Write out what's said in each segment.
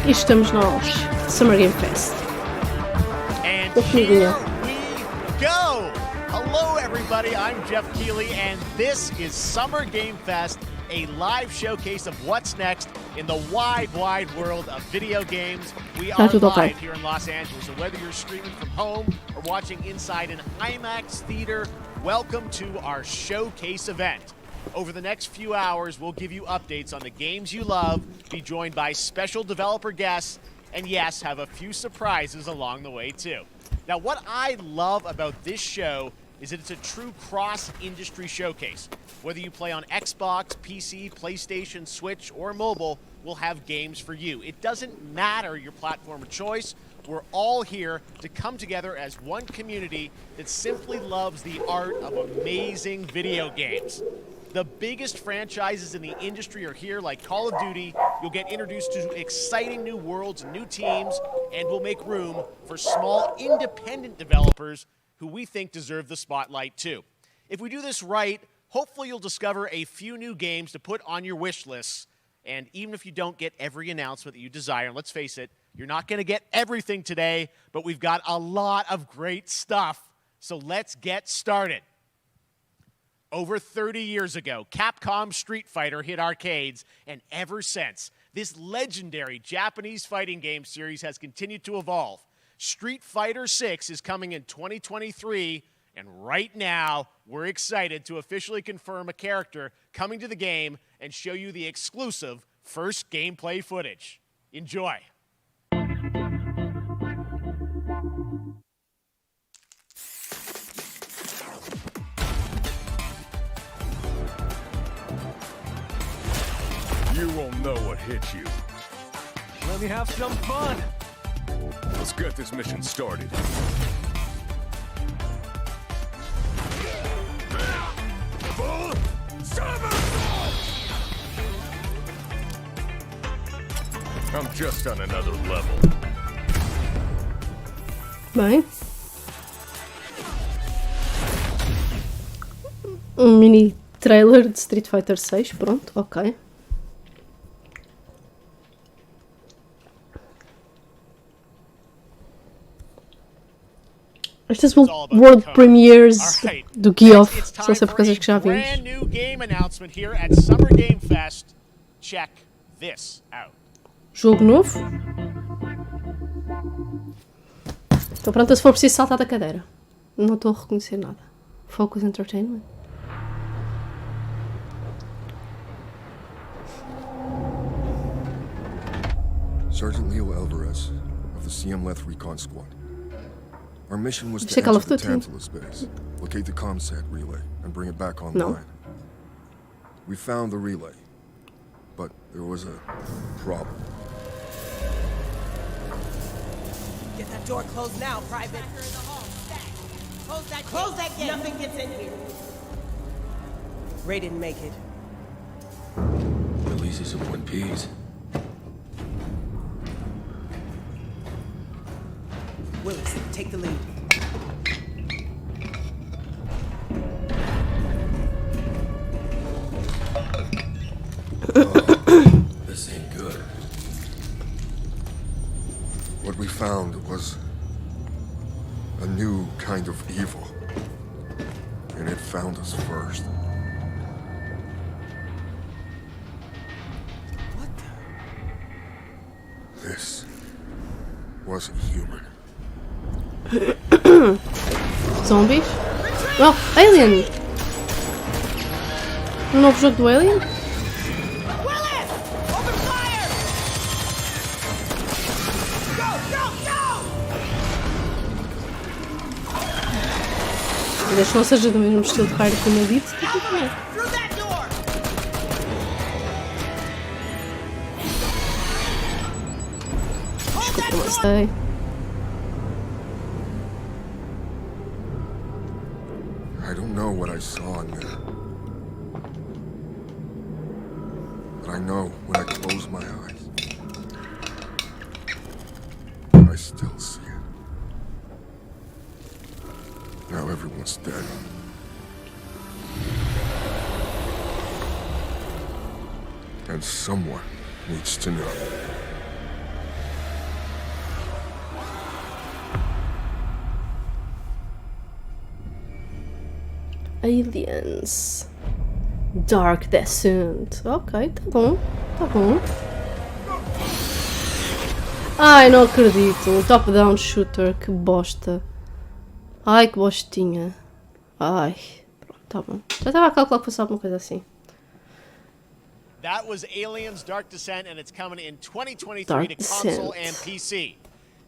E estamos nós, Summer Game Fest. And here we go! Hello everybody, I'm Jeff Keighley and this is Summer Game Fest, a live showcase of what's next in the wide world of video games. We are live here in Los Angeles, so whether you're streaming from home or watching inside an IMAX theater, welcome to our showcase event. Over the next few hours, we'll give you updates on the games you love, be joined by special developer guests, and yes, have a few surprises along the way too. Now, what I love about this show is that it's a true cross-industry showcase. Whether you play on Xbox, PC, PlayStation, Switch, or mobile, we'll have games for you. It doesn't matter your platform of choice. We're all here to come together as one community that simply loves the art of amazing video games. The biggest franchises in the industry are here, like Call of Duty. You'll get introduced to exciting new worlds and new teams, and we'll make room for small independent developers who we think deserve the spotlight too. If we do this right, hopefully you'll discover a few new games to put on your wish lists. And even if you don't get every announcement that you desire, and let's face it, you're not going to get everything today, but we've got a lot of great stuff. So let's get started. Over 30 years ago, Capcom's Street Fighter hit arcades, and ever since, this legendary Japanese fighting game series has continued to evolve. Street Fighter 6 is coming in 2023, and right now, we're excited to officially confirm a character coming to the game and show you the exclusive first gameplay footage. Enjoy. You won't know what hit you. Let me have some fun. Let's get this mission started. I'm just on another level. Bem. Mini trailer de Street Fighter 6, pronto, ok. Estas são World Premieres do Geoff, são sempre coisas que já vimos. Brand new game announcement here at Summer Game Fest. Check this out. Jogo novo. Estou pronta se for preciso saltar da cadeira. Não estou a reconhecer nada. Focus Entertainment. Sergeant Leo Alvarez of the CM Leth Recon Squad. Our mission was to enter the Tantalus base, locate the ComSat relay, and bring it back online. No. We found the relay, but there was a problem. Get that door closed now, Private. Close that gate. Nothing gets in here. Ray didn't make it. At least he's in one piece. Willis, take the lead. This ain't good. What we found was a new kind of evil. And it found us first. What the? This wasn't human. Zombies? Oh, Alien! Um novo jogo do Alien? Willis! Open fire! Go, go, go! Desde que não seja do mesmo estilo de raio como eu disse, tudo bem. Through that door! Hold that Não door! sei. I don't know what I saw in there. But I know when I close my eyes, I still see it. Now everyone's dead. And someone needs to know. Aliens. Dark Descent. Ok, tá bom. Tá bom. Ai, não acredito. Um top-down shooter. Que bosta. Ai, que bostinha. Ai. Pronto, tá bom. Já estava a calcular que fosse alguma coisa assim. That was Aliens Dark Descent, and it's coming in 2023 Dark to console Descent. and PC.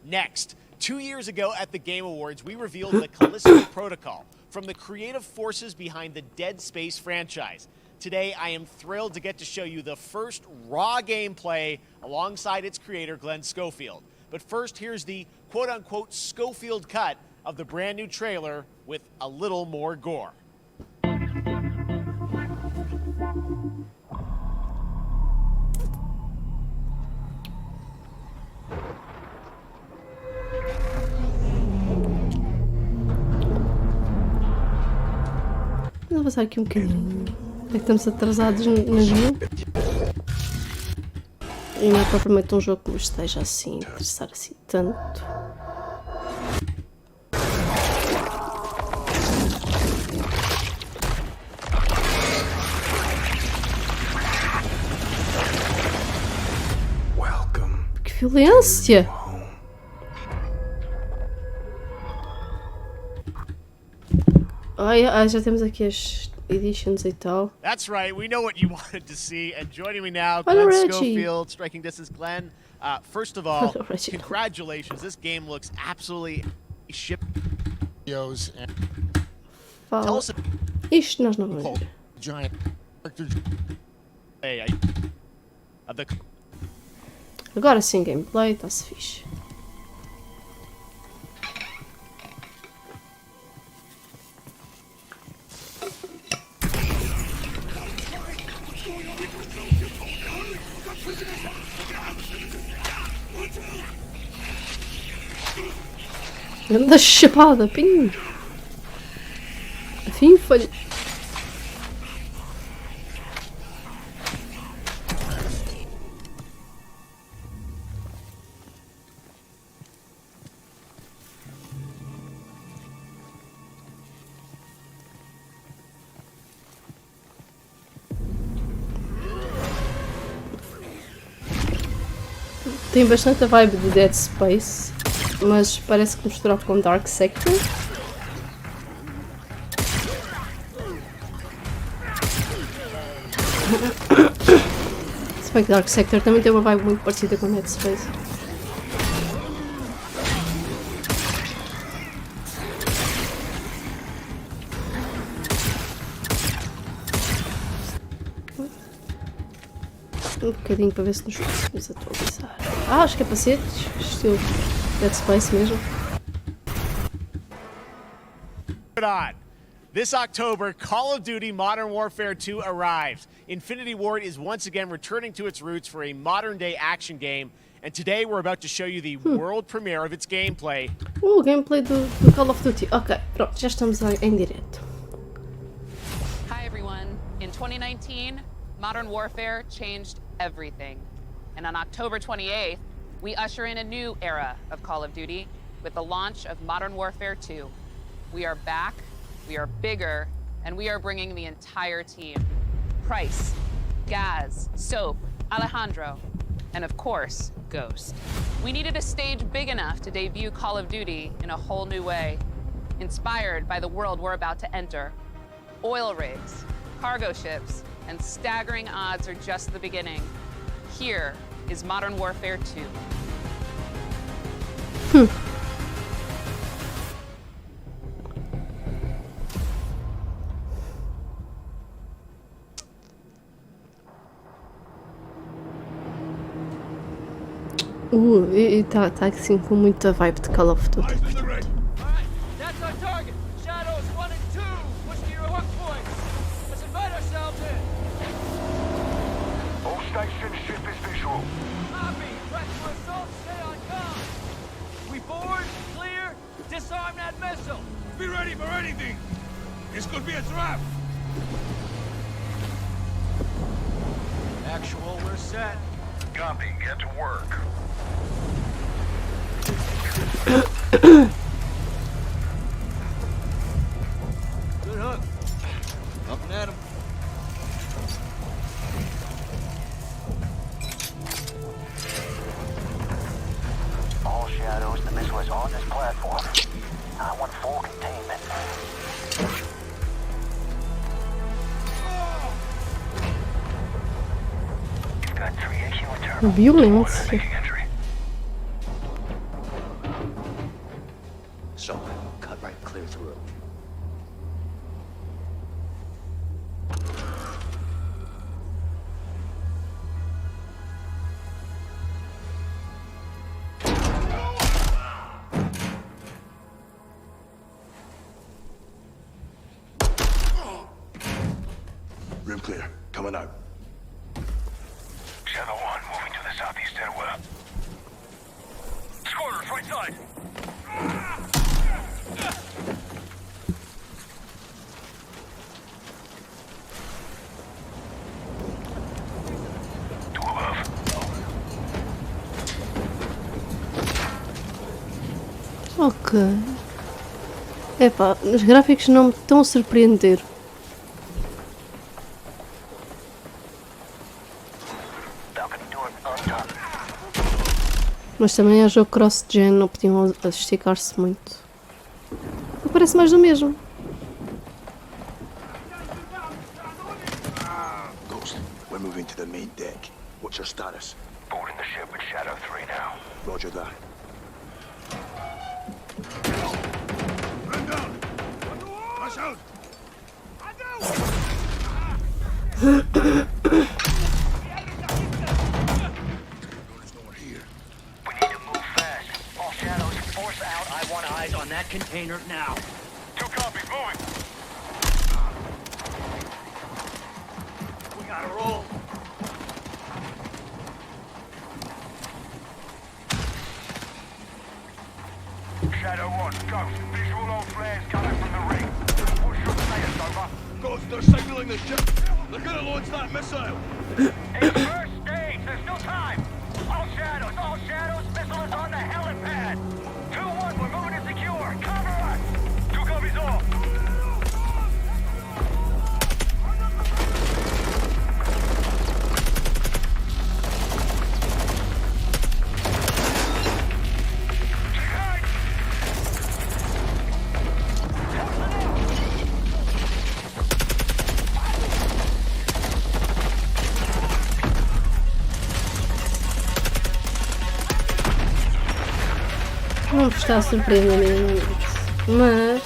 Next, 2 years ago at the Game Awards, we revealed the Callisto Protocol from the creative forces behind the Dead Space franchise. Today, I am thrilled to get to show you the first raw gameplay alongside its creator, Glenn Schofield. But first, here's the quote-unquote Schofield cut of the brand new trailer with a little more gore. Vou passar aqui um bocadinho. É que estamos atrasados nas mil. E não é propriamente um jogo que me esteja assim a interessar assim tanto. Que violência! Ai, já temos aqui as editions e tal. That's right. We know what you wanted to see. And joining me now, Hello, Glenn Reggie. Schofield, striking distance. Glenn, first of all, congratulations. This game looks absolutely ship. And tell Fala. us Isto nós não vamos ver. giant of the Agora sim, gameplay, está-se fixe. Anda chapada, pinho. Afim, falha. Tem bastante a vibe de Dead Space, mas parece que misturado com Dark Sector. Se bem que Dark Sector também tem uma vibe muito parecida com Dead Space. Um bocadinho para ver se nos conseguimos atualizar. Ah, os capacetes, estilo Dead Space mesmo. on. This October, Call of Duty Modern Warfare 2 arrives. Infinity Ward is once again returning to its roots for a modern-day action game, and today we're about to show you the world premiere of its gameplay. Gameplay do Call of Duty. Ok, pronto, já estamos em direto. Hi everyone. In 2019, Modern Warfare changed everything. And on October 28th, we usher in a new era of Call of Duty with the launch of Modern Warfare 2. We are back, we are bigger, and we are bringing the entire team. Price, Gaz, Soap, Alejandro, and of course, Ghost. We needed a stage big enough to debut Call of Duty in a whole new way, inspired by the world we're about to enter. Oil rigs, cargo ships, and staggering odds are just the beginning. Here is Modern Warfare 2. E tá assim com muita vibe de Call of Duty. That's our target. Shadows 1 and 2. Push to your hook points. Let's invite ourselves in. All station ship is visual. Copy. Press for assault. Stay on comm. We board, clear, disarm that missile. Be ready for anything! This could be a trap! Actual, we're set. Copy, get to work. Good hook. specialist on this platform. I want full containment. You've got 3 AQ internal. Violência. So, cut right clear through. Room clear. Coming out. Shadow 1 moving to the southeast stairwell. Squatters, right side. Two above. Ok. Epá, os gráficos não me estão a surpreender. Balcony door undone. Mas também é jogo cross-gen, não podiam esticar-se muito. Parece mais do mesmo. Ghost, we're moving to the main deck. What's your status? Boarding the ship with Shadow 3 now. Roger that. Man down! Rush out! We need to move fast. All Shadows, force out. I want eyes on that container now. 2 copies, moving. We gotta roll. Shadow 1, Ghost. Visual on flares coming from the ring. What's your status, over? Ghost, they're signaling the ship. They're gonna launch that missile. It's first stage. There's still time. All Shadows. Missile is on the helipad. 2-1, we're moving to secure. Cover us. 2 copies all. Não me está a surpreender minimamente. Mas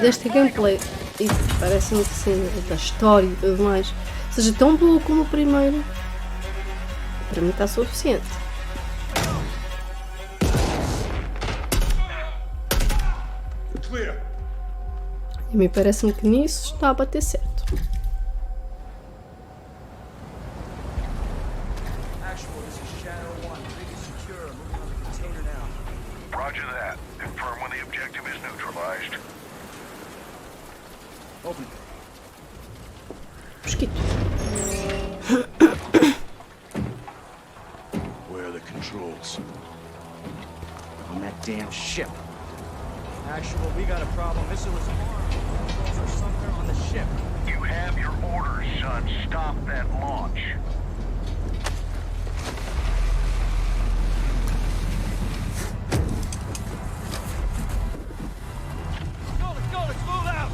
desta gameplay e parece-me que sim, da história e tudo mais, seja tão boa como o primeiro, para mim está suficiente. Clear. E a mim parece-me que nisso está a bater certo. Actual, this is Shadow 1. Rig is secure. Moving on the container now. Roger that. Confirm when the objective is neutralized. Open. Mosquito. Where are the controls? On that damn ship. Actual, we got a problem. Missile is armed. Controls are somewhere on the ship. You have your orders, son. Stop that launch. Let's move out!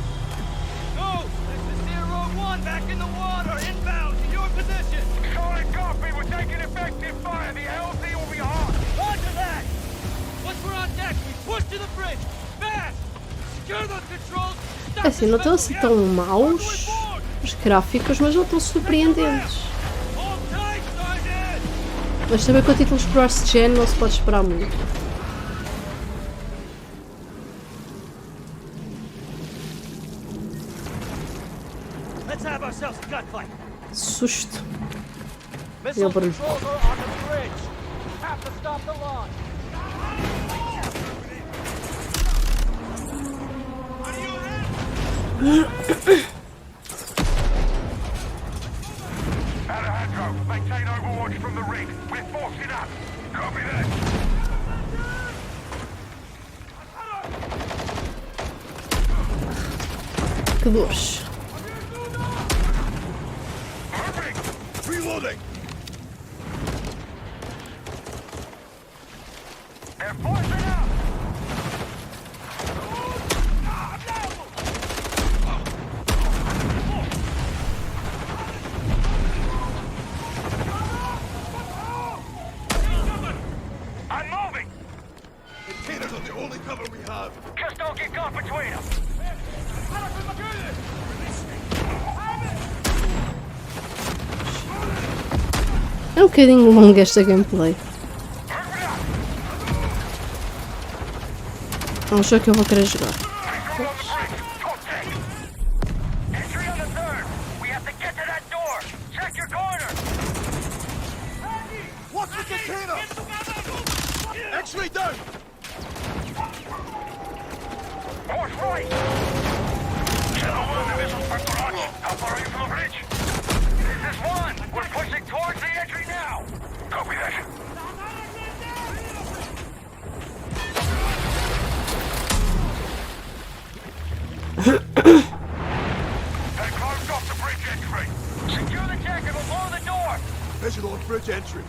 Go! This is Zero 1 back in the water, inbound to your position! Solid copy. We're taking effective fire. The LZ will be hot. Roger that! Once we're on deck, we push to the bridge! Fast! Secure those controls! Stop Assim, não estão assim tão maus os gráficos, mas não estão surpreendentes. Hold tight, Sergeant! Mas também com títulos cross-gen não se pode esperar muito. Let's have ourselves a gunfight! Susto. Missile Yeah, but- controls are on the bridge! Have to stop the launch! Alejandro, maintain overwatch from the ring. We're forcing up. Copy that. Que dores. Moving. Reloading. They're forcing up! I'm moving! The cannons are the only cover we have. Just don't get caught between them! É um bocadinho longa esta gameplay. É um jogo que eu vou querer jogar. Entry on the third! We have to get to that door! Check your corner! What's with the cannon? X-ray down! Force right! Channel 1, division Barbarani. How far are you from the bridge? This is 1! We're pushing towards the entry now! Copy that. They closed off the bridge entry! Secure the deck and we'll blow the door! Visual on bridge entry.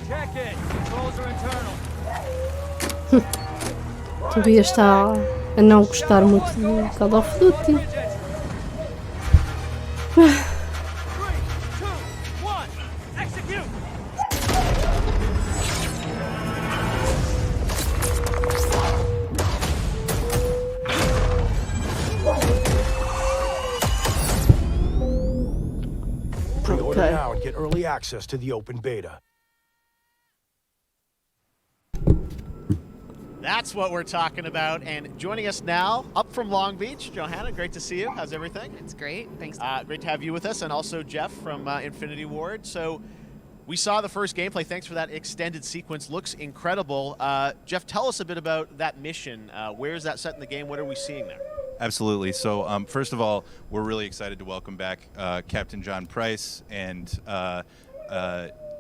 Check it. Controls are internal. Tobias está a não gostar muito de Call of Duty. Pre-order now and get early access to the open beta. That's what we're talking about. And joining us now, up from Long Beach, Johanna, great to see you. How's everything? It's great. Thanks. Great to have you with us, and also Jeff from Infinity Ward. So we saw the first gameplay. Thanks for that extended sequence. Looks incredible. Jeff, tell us a bit about that mission. Where is that set in the game? What are we seeing there? Absolutely. So first of all, we're really excited to welcome back Captain John Price and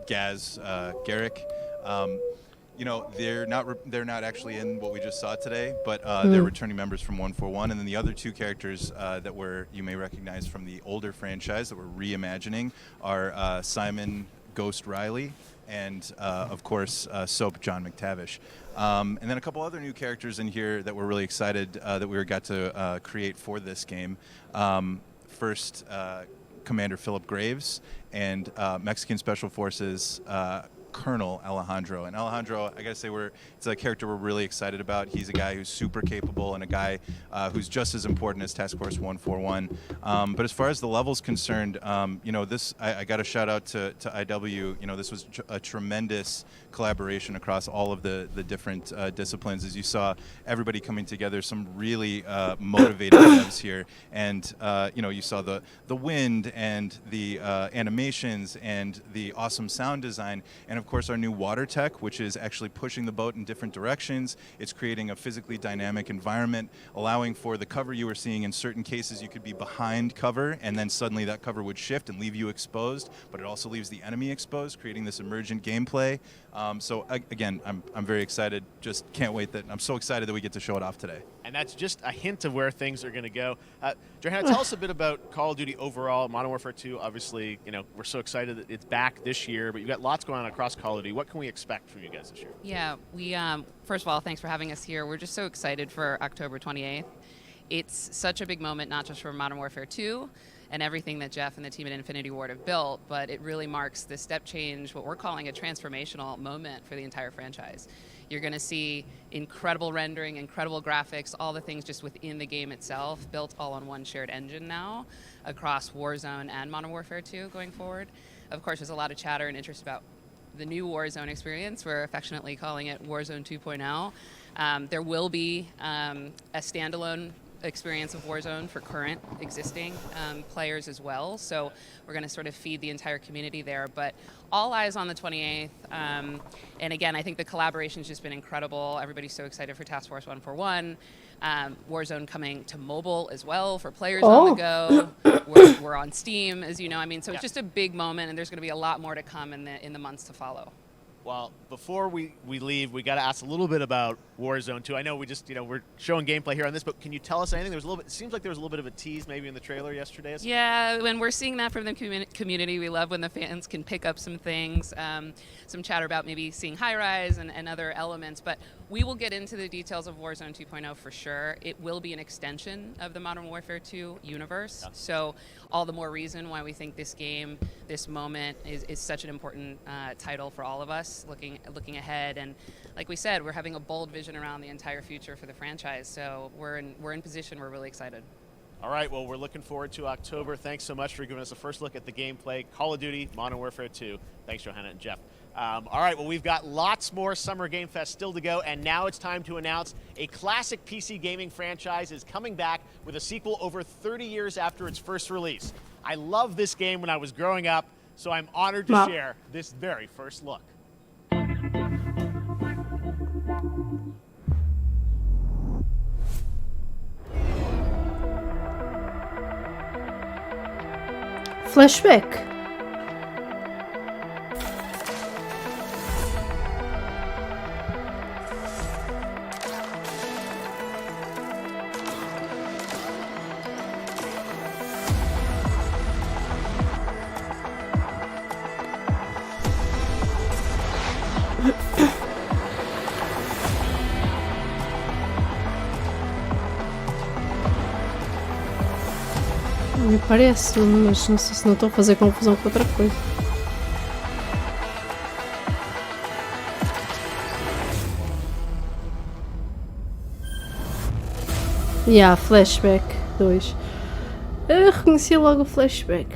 Gaz Garrick. You know, they're not actually in what we just saw today, but they're returning members from 141, and then the other two characters that you may recognize from the older franchise that we're reimagining are Simon Ghost Riley and of course Soap John McTavish, and then a couple other new characters in here that we're really excited that we got to create for this game. First, Commander Philip Graves and Mexican Special Forces Colonel Alejandro. And Alejandro, I gotta say, it's a character we're really excited about. He's a guy who's super capable and a guy who's just as important as Task Force 141. But as far as the level's concerned, you know, I got to shout out to IW. You know, this was a tremendous collaboration across all of the different disciplines. As you saw, everybody coming together, some really motivated devs here. And, you know, you saw the wind and the animations and the awesome sound design. And of course, our new water tech, which is actually pushing the boat in different directions. It's creating a physically dynamic environment, allowing for the cover you were seeing. In certain cases, you could be behind cover, and then suddenly that cover would shift and leave you exposed, but it also leaves the enemy exposed, creating this emergent gameplay. So again, I'm very excited. Just can't wait I'm so excited that we get to show it off today. And that's just a hint of where things are going to go. Johanna, tell us a bit about Call of Duty overall. Modern Warfare 2, obviously, you know, we're so excited that it's back this year, but you've got lots going on across Call of Duty. What can we expect from you guys this year? Yeah, we first of all, thanks for having us here. We're just so excited for October 28th. It's such a big moment, not just for Modern Warfare 2 and everything that Jeff and the team at Infinity Ward have built, but it really marks the step change, what we're calling a transformational moment for the entire franchise. You're going to see incredible rendering, incredible graphics, all the things just within the game itself, built all on one shared engine now across Warzone and Modern Warfare 2 going forward. Of course, there's a lot of chatter and interest about the new Warzone experience. We're affectionately calling it Warzone 2.0. There will be a standalone experience of Warzone for current existing players as well. So we're going to sort of feed the entire community there. But all eyes on the 28th. And again, I think the collaboration's just been incredible. Everybody's so excited for Task Force 141. Warzone coming to mobile as well for players on the go. We're on Steam, as you know. I mean, so it's just a big moment, and there's going to be a lot more to come in the months to follow. Well, before we leave, we got to ask a little bit about Warzone 2. I know we just, we're showing gameplay here on this, but can you tell us anything? There's a little bit. It seems like there was a little bit of a tease maybe in the trailer yesterday. Yeah, when we're seeing that from the community, we love when the fans can pick up some things, some chatter about maybe seeing high rise and other elements. But we will get into the details of Warzone 2.0 for sure. It will be an extension of the Modern Warfare 2 universe. Yeah. So all the more reason why we think this game, this moment, is such an important title for all of us looking ahead. And like we said, we're having a bold vision around the entire future for the franchise. So we're in position. We're really excited. All right, well, we're looking forward to October. Thanks so much for giving us a first look at the gameplay. Call of Duty, Modern Warfare 2. Thanks, Johanna and Jeff. All right, well, we've got lots more Summer Game Fest still to go, and now it's time to announce a classic PC gaming franchise is coming back with a sequel over 30 years after its first release. I loved this game when I was growing up, so I'm honored to share this very first look. Flashback. Me parece, mas não sei se não estou a fazer confusão com outra coisa. Flashback 2. Eu reconheci logo o Flashback.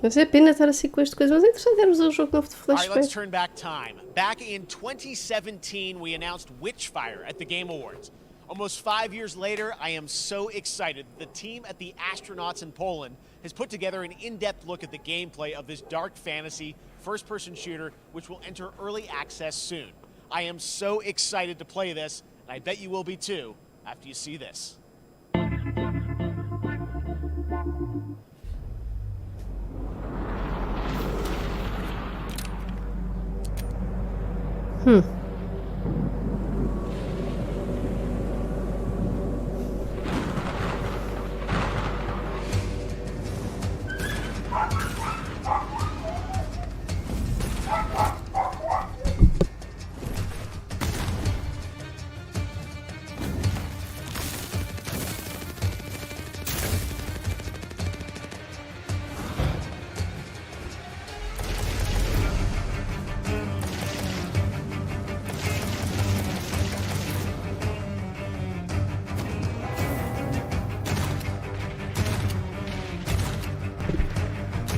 Deve ser pena estar assim com esta coisa, mas é interessante termos um jogo novo de Flashback. All right, let's turn back time. Back in 2017, we announced Witchfire at the Game Awards. Almost 5 years later, I am so excited. The team at the Astronauts in Poland has put together an in-depth look at the gameplay of this dark fantasy first-person shooter, which will enter early access soon. I am so excited to play this, and I bet you will be too after you see this.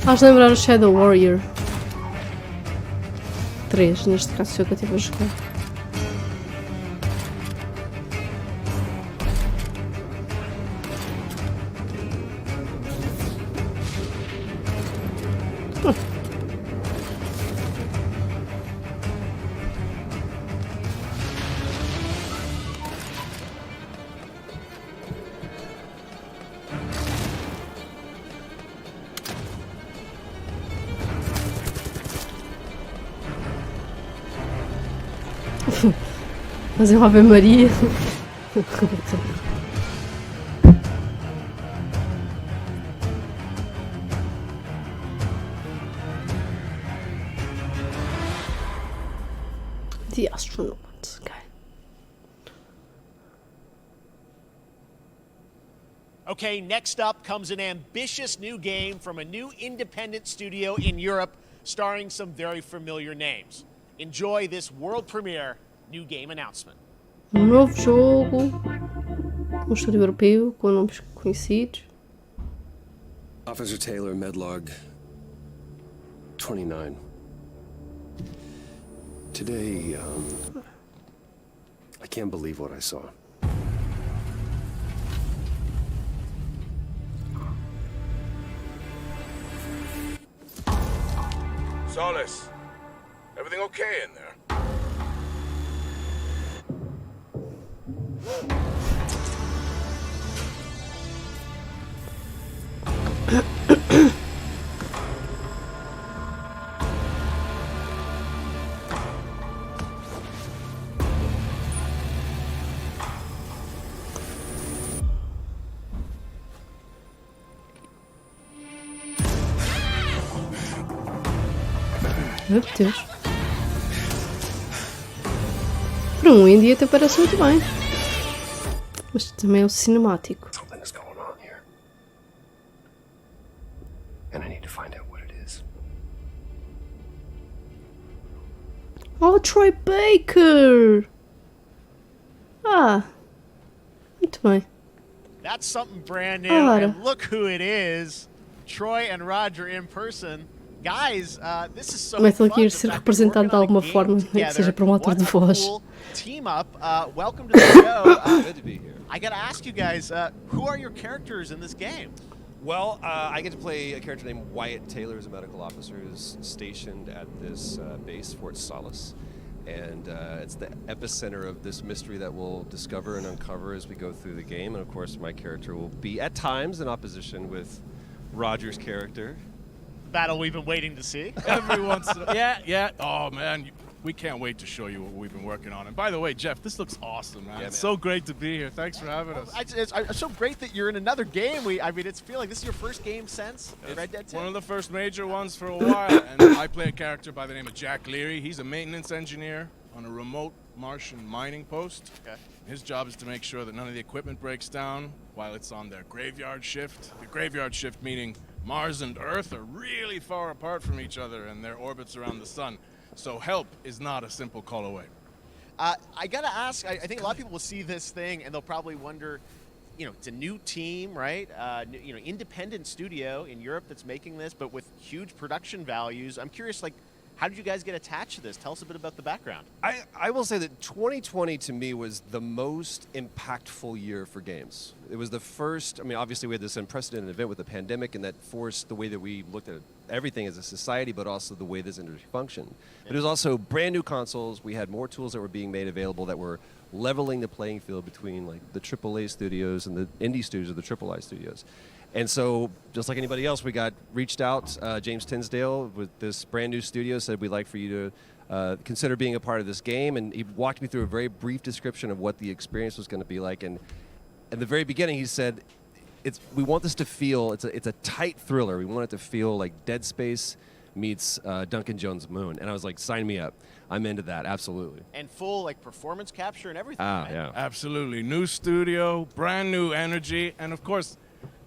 Faz lembrar o Shadow Warrior 3, neste caso foi o que eu estive a jogar. Fazer uma Ave Maria. The Astronauts. Okay. Okay, next up comes an ambitious new game from a new independent studio in Europe, starring some very familiar names. Enjoy this world premiere new game announcement. Novo jogo, um estúdio europeu com nomes conhecidos. Officer Taylor, Medlog 29. Today, I can't believe what I saw. Solis, everything okay in there? Meu Deus. Para um indie até parece muito bem. Mas também é o cinemático. Something's going on here. And I need to find out what it is. Oh, Troy Baker! Ah, muito bem. That's something brand new, Ora. and look who it is. Troy and Roger in person. Guys, this is so Começam fun. aqui a ser representado de alguma forma, nem que seja por um ator de voz. Cool team up. Welcome to the show. Good to be here. I gotta ask you guys, who are your characters in this game? Well, I get to play a character named Wyatt Taylor, who's a medical officer who's stationed at this base, Fort Solace. And it's the epicenter of this mystery that we'll discover and uncover as we go through the game. And of course, my character will be, at times, in opposition with Roger's character. Battle we've been waiting to see. Everyone's yeah. Oh man, we can't wait to show you what we've been working on. And by the way, Jeff, this looks awesome, man. Yeah, It's man. so great to be here. Thanks for having us. It's so great that you're in another game. I mean, it's feel like this is your first game since Red Dead 2. One of the first major ones for a while. And I play a character by the name of Jack Leary. He's a maintenance engineer on a remote Martian mining post. Okay. His job is to make sure that none of the equipment breaks down while it's on their graveyard shift. The graveyard shift meaning Mars and Earth are really far apart from each other and their orbits around the sun. So help is not a simple call away. I gotta ask. I think a lot of people will see this thing and they'll probably wonder, you know, it's a new team, right? You know, independent studio in Europe that's making this, but with huge production values. I'm curious, like, how did you guys get attached to this? Tell us a bit about the background. I will say that 2020 to me was the most impactful year for games. It was the first, I mean, obviously we had this unprecedented event with the pandemic and that forced the way that we looked at everything as a society, but also the way this industry functioned. But it was also brand new consoles. We had more tools that were being made available that were leveling the playing field between like the AAA studios and the indie studios or the AAA studios. And so, just like anybody else, we got reached out. James Tinsdale with this brand new studio said we'd like for you to consider being a part of this game. And he walked me through a very brief description of what the experience was going to be like. And at the very beginning, he said, we want this to feel, it's a tight thriller. We want it to feel like Dead Space meets Duncan Jones' Moon. And I was like, sign me up. I'm into that, absolutely. And full, like, performance capture and everything, Ah, right? yeah. Absolutely. New studio, brand new energy, and of course,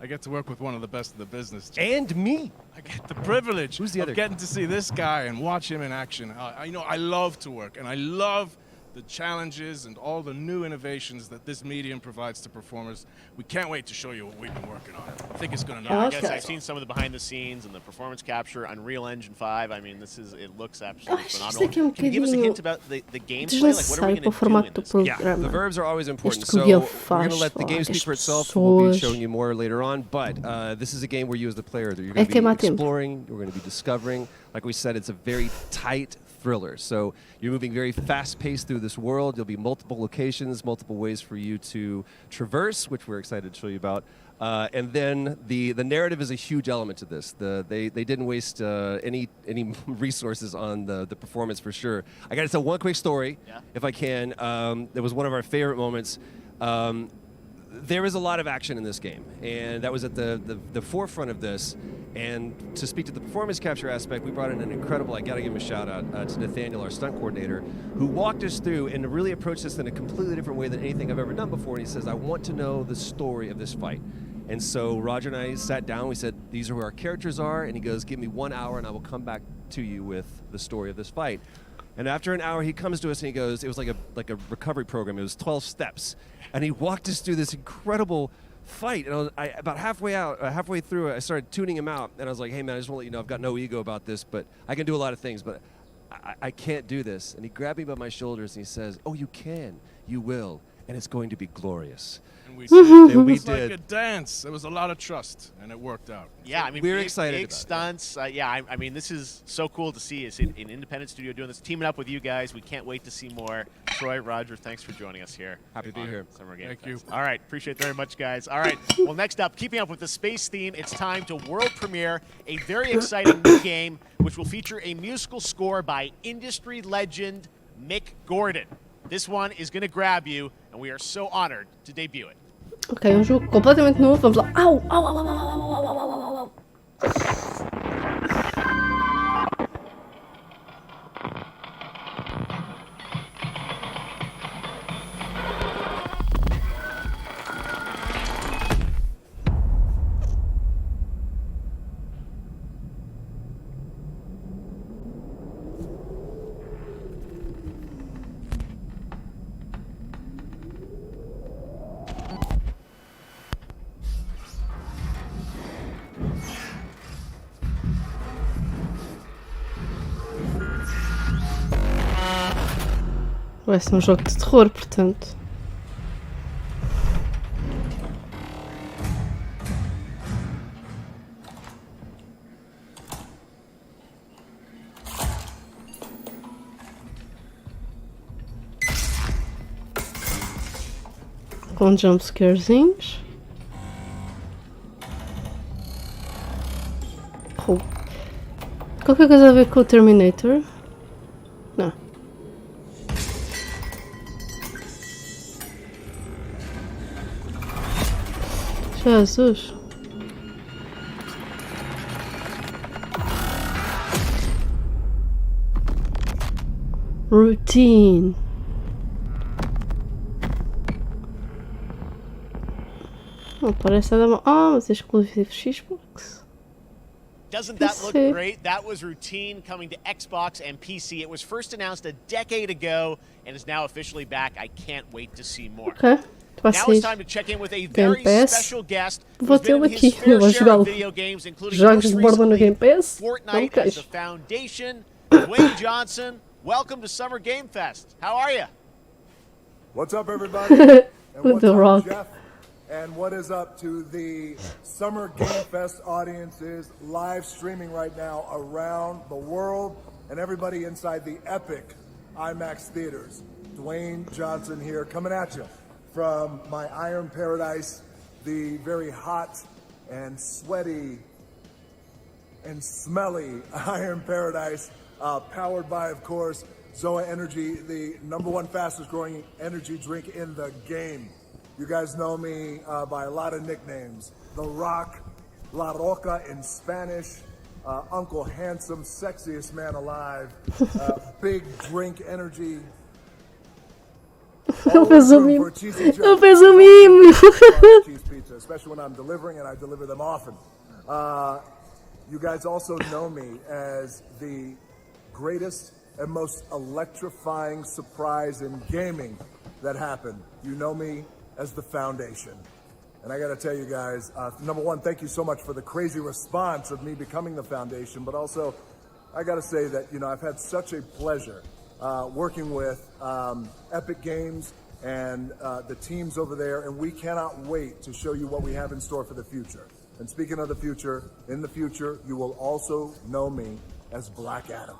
I get to work with one of the best in the business. And me. I get the privilege Who's the other of getting to see this guy and watch him in action. I love to work, and I love the challenges and all the new innovations that this medium provides to performers. We can't wait to show you what we've been working on. I think it's going to I know. guess I've seen some of the behind the scenes and the performance capture, Unreal Engine 5. I mean, it looks absolutely phenomenal. Can you give us a hint about the gameplay? Like, what are we going to do in this? Yeah, the verbs are always important. Isto So que ele we're going to faz, let the game falar speak das for itself. We'll be pessoas. showing you more later on. But this is a game where you as the player, you're É going to queimar be tempo. exploring, you're going to be discovering. Like we said, it's a very tight thriller. So you're moving very fast-paced through this world. There'll be multiple locations, multiple ways for you to traverse, which we're excited to show you about. And then the narrative is a huge element to this. They didn't waste any resources on the performance for sure. I got to tell one quick story, if I can. It was one of our favorite moments. There is a lot of action in this game, and that was at the forefront of this. And to speak to the performance capture aspect, we brought in an incredible, I gotta give him a shout out to Nathaniel, our stunt coordinator, who walked us through and really approached this in a completely different way than anything I've ever done before. And he says, I want to know the story of this fight. And so Roger and I sat down, we said, these are who our characters are, and he goes, give me 1 hour and I will come back to you with the story of this fight. And after an hour, he comes to us and he goes, it was like a recovery program. It was 12 steps. And he walked us through this incredible fight. And about halfway through it, I started tuning him out. And I was like, hey, man, I just want to let you know I've got no ego about this, but I can do a lot of things, but I can't do this. And he grabbed me by my shoulders and he says, oh, you can. You will. And it's going to be glorious. And we did. And we It was did. like a dance. There was a lot of trust, and it worked out. Yeah, I mean, We're big, excited big about it. stunts. I mean, this is so cool to see. It's an independent studio doing this, teaming up with you guys. We can't wait to see more. Troy, Roger, thanks for joining us here. Happy to be here. Summer Game Thank Fest. you. All right, appreciate it very much, guys. All right, well, next up, keeping up with the space theme, it's time to world premiere a very exciting new game, which will feature a musical score by industry legend Mick Gordon. This one is going to grab you, and we are so honored to debut it. Ok, um jogo completamente novo. Vamos lá. Au, au, au, au, au, au, au, au, au, au, au. Vai ser um jogo de terror, portanto. Com jumpscarezinhos. Oh. Qualquer coisa a ver com o Terminator? Não. Jesus. Routine. Não parece nada mal. Ah, mas é exclusivo Xbox. Doesn't that look great? That was Routine coming to Xbox and PC. It was first announced a decade ago and is now officially back. I can't wait to see more. Ok. Vai Now it's sair time to check in with a very Game Pass. special guest Vou who's been tê-lo in aqui. his fair Eu vou share jogá-lo. of video games, including Jogos most de borda no recently Game Pass. Não me Fortnite as queixo. the Foundation. Dwayne Johnson, welcome to Summer Game Fest. How are you? What's up, everybody? And With what's The up, Rock. Jeff? And what is up to the Summer Game Fest audiences live streaming right now around the world and everybody inside the epic IMAX theaters. Dwayne Johnson here, coming at you from my Iron Paradise, the very hot and sweaty and smelly Iron Paradise, powered by, of course, Zoa Energy, the #1 fastest growing energy drink in the game. You guys know me by a lot of nicknames. The Rock, La Roca in Spanish, Uncle Handsome, sexiest man alive, Big Drink Energy. Ele fez o mimo. Ele fez o Cheese pizza, especially when I'm delivering, and I deliver them often. You guys also know me as the greatest and most electrifying surprise in gaming that happened. You know me as the Foundation. And I gotta tell you guys, #1, thank you so much for the crazy response of me becoming the Foundation, but also, I gotta say that, you know, I've had such a pleasure working with Epic Games and the teams over there, and we cannot wait to show you what we have in store for the future. And speaking of the future, in the future, you will also know me as Black Adam.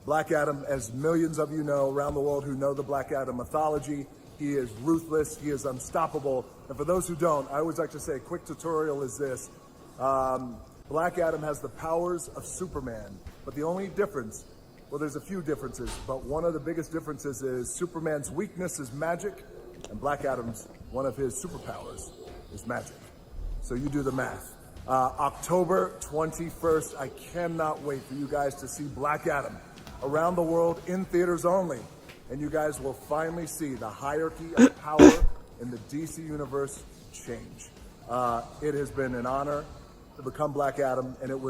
Black Adam, as millions of you know around the world who know the Black Adam mythology, he is ruthless, he is unstoppable. And for those who don't, I always like to say a quick tutorial is this. Black Adam has the powers of Superman, but the only difference, well, there's a few differences, but one of the biggest differences is Superman's weakness is magic, and Black Adam's, one of his superpowers, is magic. So you do the math. October 21st, I cannot wait for you guys to see Black Adam around the world in theaters only. And you guys will finally see the hierarchy of power in the DC universe change. It has been an honor to become Black Adam, and it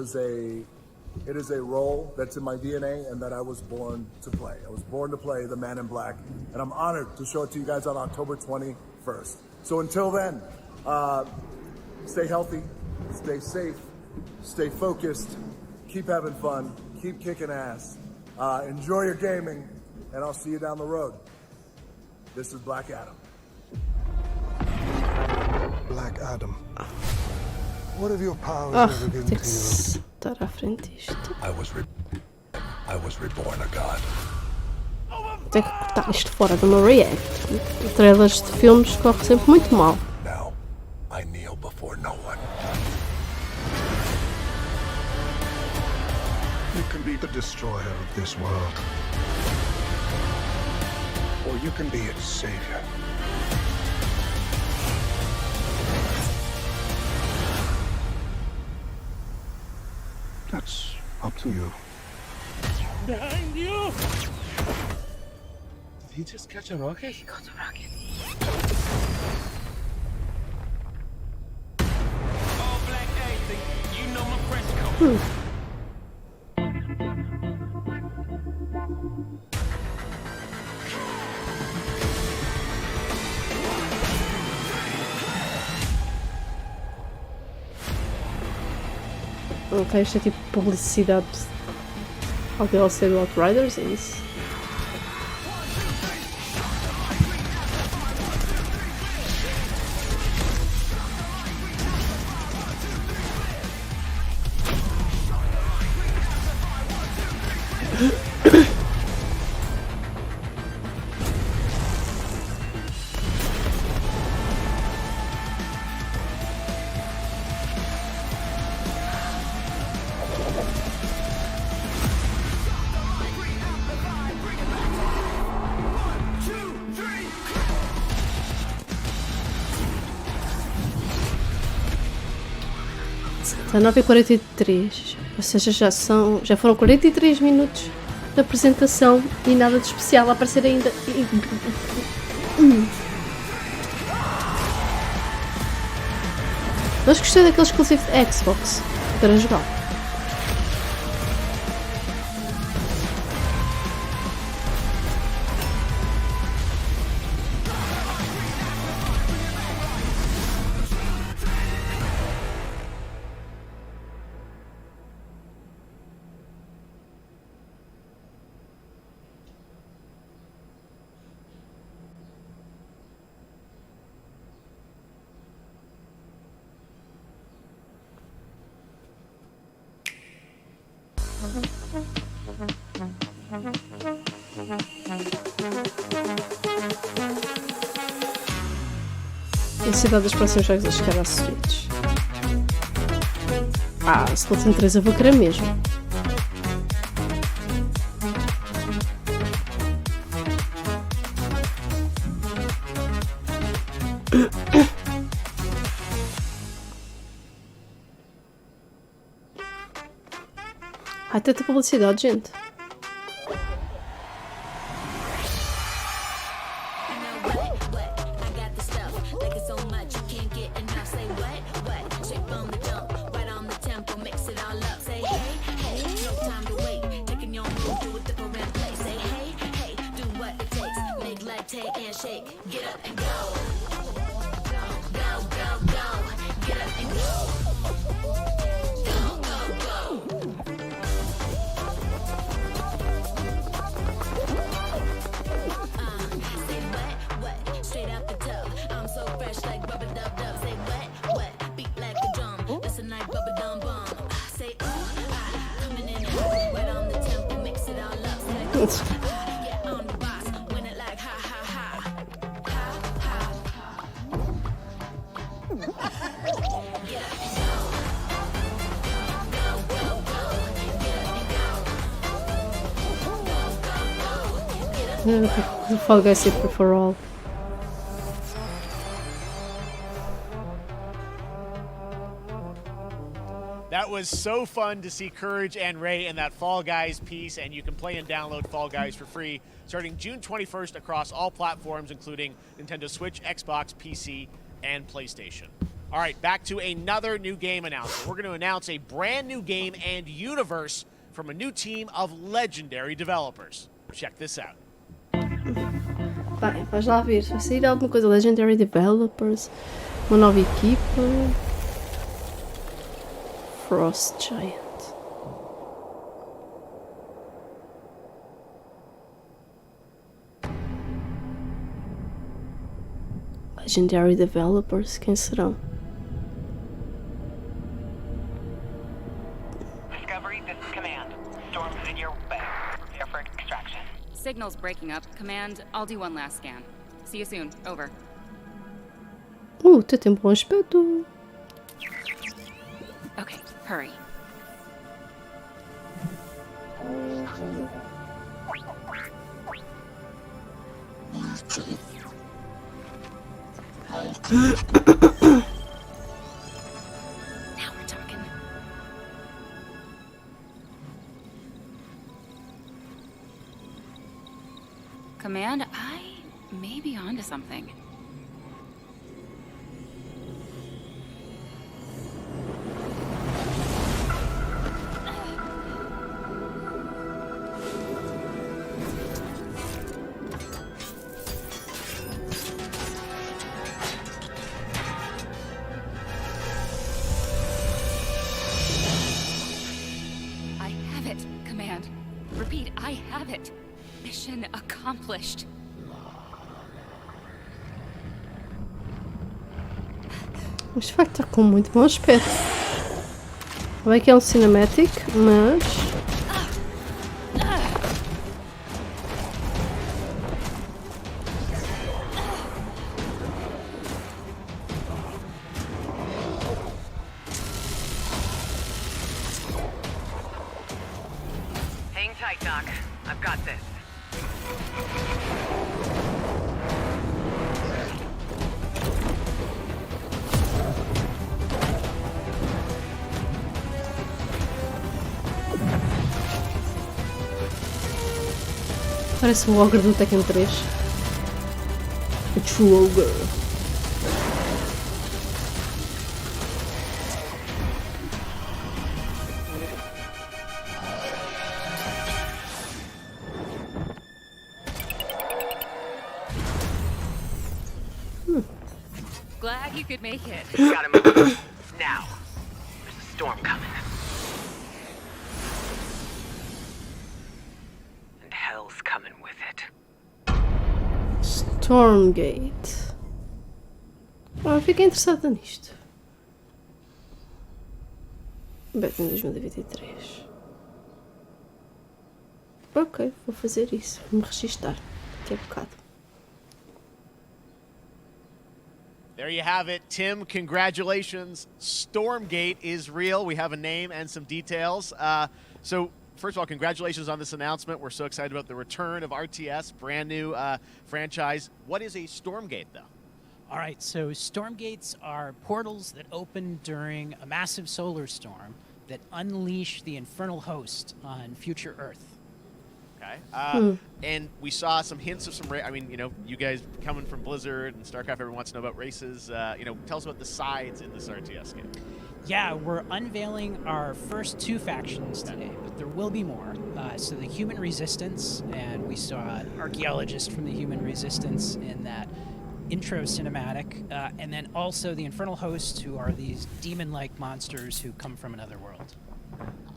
is a role that's in my DNA and that I was born to play. I was born to play the Man in Black, and I'm honored to show it to you guys on October 21st. So until then, stay healthy, stay safe, stay focused, keep having fun, keep kicking ass, enjoy your gaming, and I'll see you down the road. This is Black Adam. Black Adam. What have your powers ever given to you? Estar à frente isto. I was reborn a god. Tenho que cortar isto fora do meu react. Trailers de filmes corre sempre muito mal. Now, I kneel before no one. You can be the destroyer of this world. Or you can be its savior. That's up to you. Behind you! Did he just catch a rocket? He got a rocket. All black anything. You know my French code. Ok, isto é tipo publicidade ao DLC do Outriders, é isso? Está 9h43. Ou seja, já foram 43 minutos de apresentação e nada de especial a aparecer ainda. Mas gostei daquele exclusivo de Xbox para jogar. Ansiedade dos próximos jogos a chegar à Switch. Splatoon 3 eu vou querer mesmo. Tanta publicidade, gente. The Fall Guys Super for All. That was so fun to see Courage and Ray in that Fall Guys piece, and you can play and download Fall Guys for free starting June 21st across all platforms, including Nintendo Switch, Xbox, PC, and PlayStation. All right, back to another new game announcement. We're going to announce a brand new game and universe from a new team of legendary developers. Check this out. Bem, vais lá ver. Vai sair alguma coisa. Legendary Developers. Uma nova equipa. Frost Giant. Legendary Developers. Quem serão? Discovery, this is Command. Storm's in your way. Prepare for extraction. Signal's breaking up. Command, I'll do one last scan. See you soon. Over. Tem bom aspecto. Okay, hurry. Now we're talking. Command, I may be onto something. Repeat, I have it. Mission accomplished. Isto vai estar com muito bom aspecto. Vai que é um cinematic, mas... Hang tight, Doc. I've got this. Parece o ogre do Tekken 3. O True Ogre. Glad you could make it. Gotta move. Now. There's a storm coming. And hell's coming with it. Stormgate. Fiquei interessada nisto. Beta em 2023. Ok, vou fazer isso. Vou me registar. Daqui a bocado. There you have it, Tim. Congratulations. Stormgate is real. We have a name and some details. So, first of all, congratulations on this announcement. We're so excited about the return of RTS, brand new franchise. What is a Stormgate, though? All right, so Stormgates are portals that open during a massive solar storm that unleash the infernal host on future Earth. Okay. And we saw some hints of some, I mean, you know, you guys coming from Blizzard and StarCraft, everyone wants to know about races. You know, tell us about the sides in this RTS game. Yeah, we're unveiling our first 2 factions today, but there will be more. So the Human Resistance, and we saw an archaeologist from the Human Resistance in that intro cinematic, and then also the Infernal Hosts, who are these demon-like monsters who come from another world.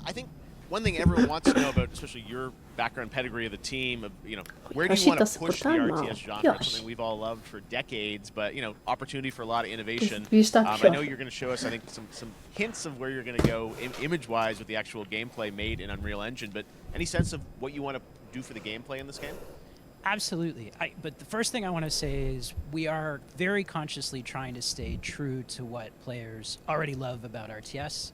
I think one thing everyone wants to know about, especially your background pedigree of the team, you know, where do you want to push the RTS genre? It's something we've all loved for decades, but, you know, opportunity for a lot of innovation. I know you're going to show us, I think, some hints of where you're going to go image-wise with the actual gameplay made in Unreal Engine, but any sense of what you want to do for the gameplay in this game? Absolutely. But the first thing I want to say is we are very consciously trying to stay true to what players already love about RTS.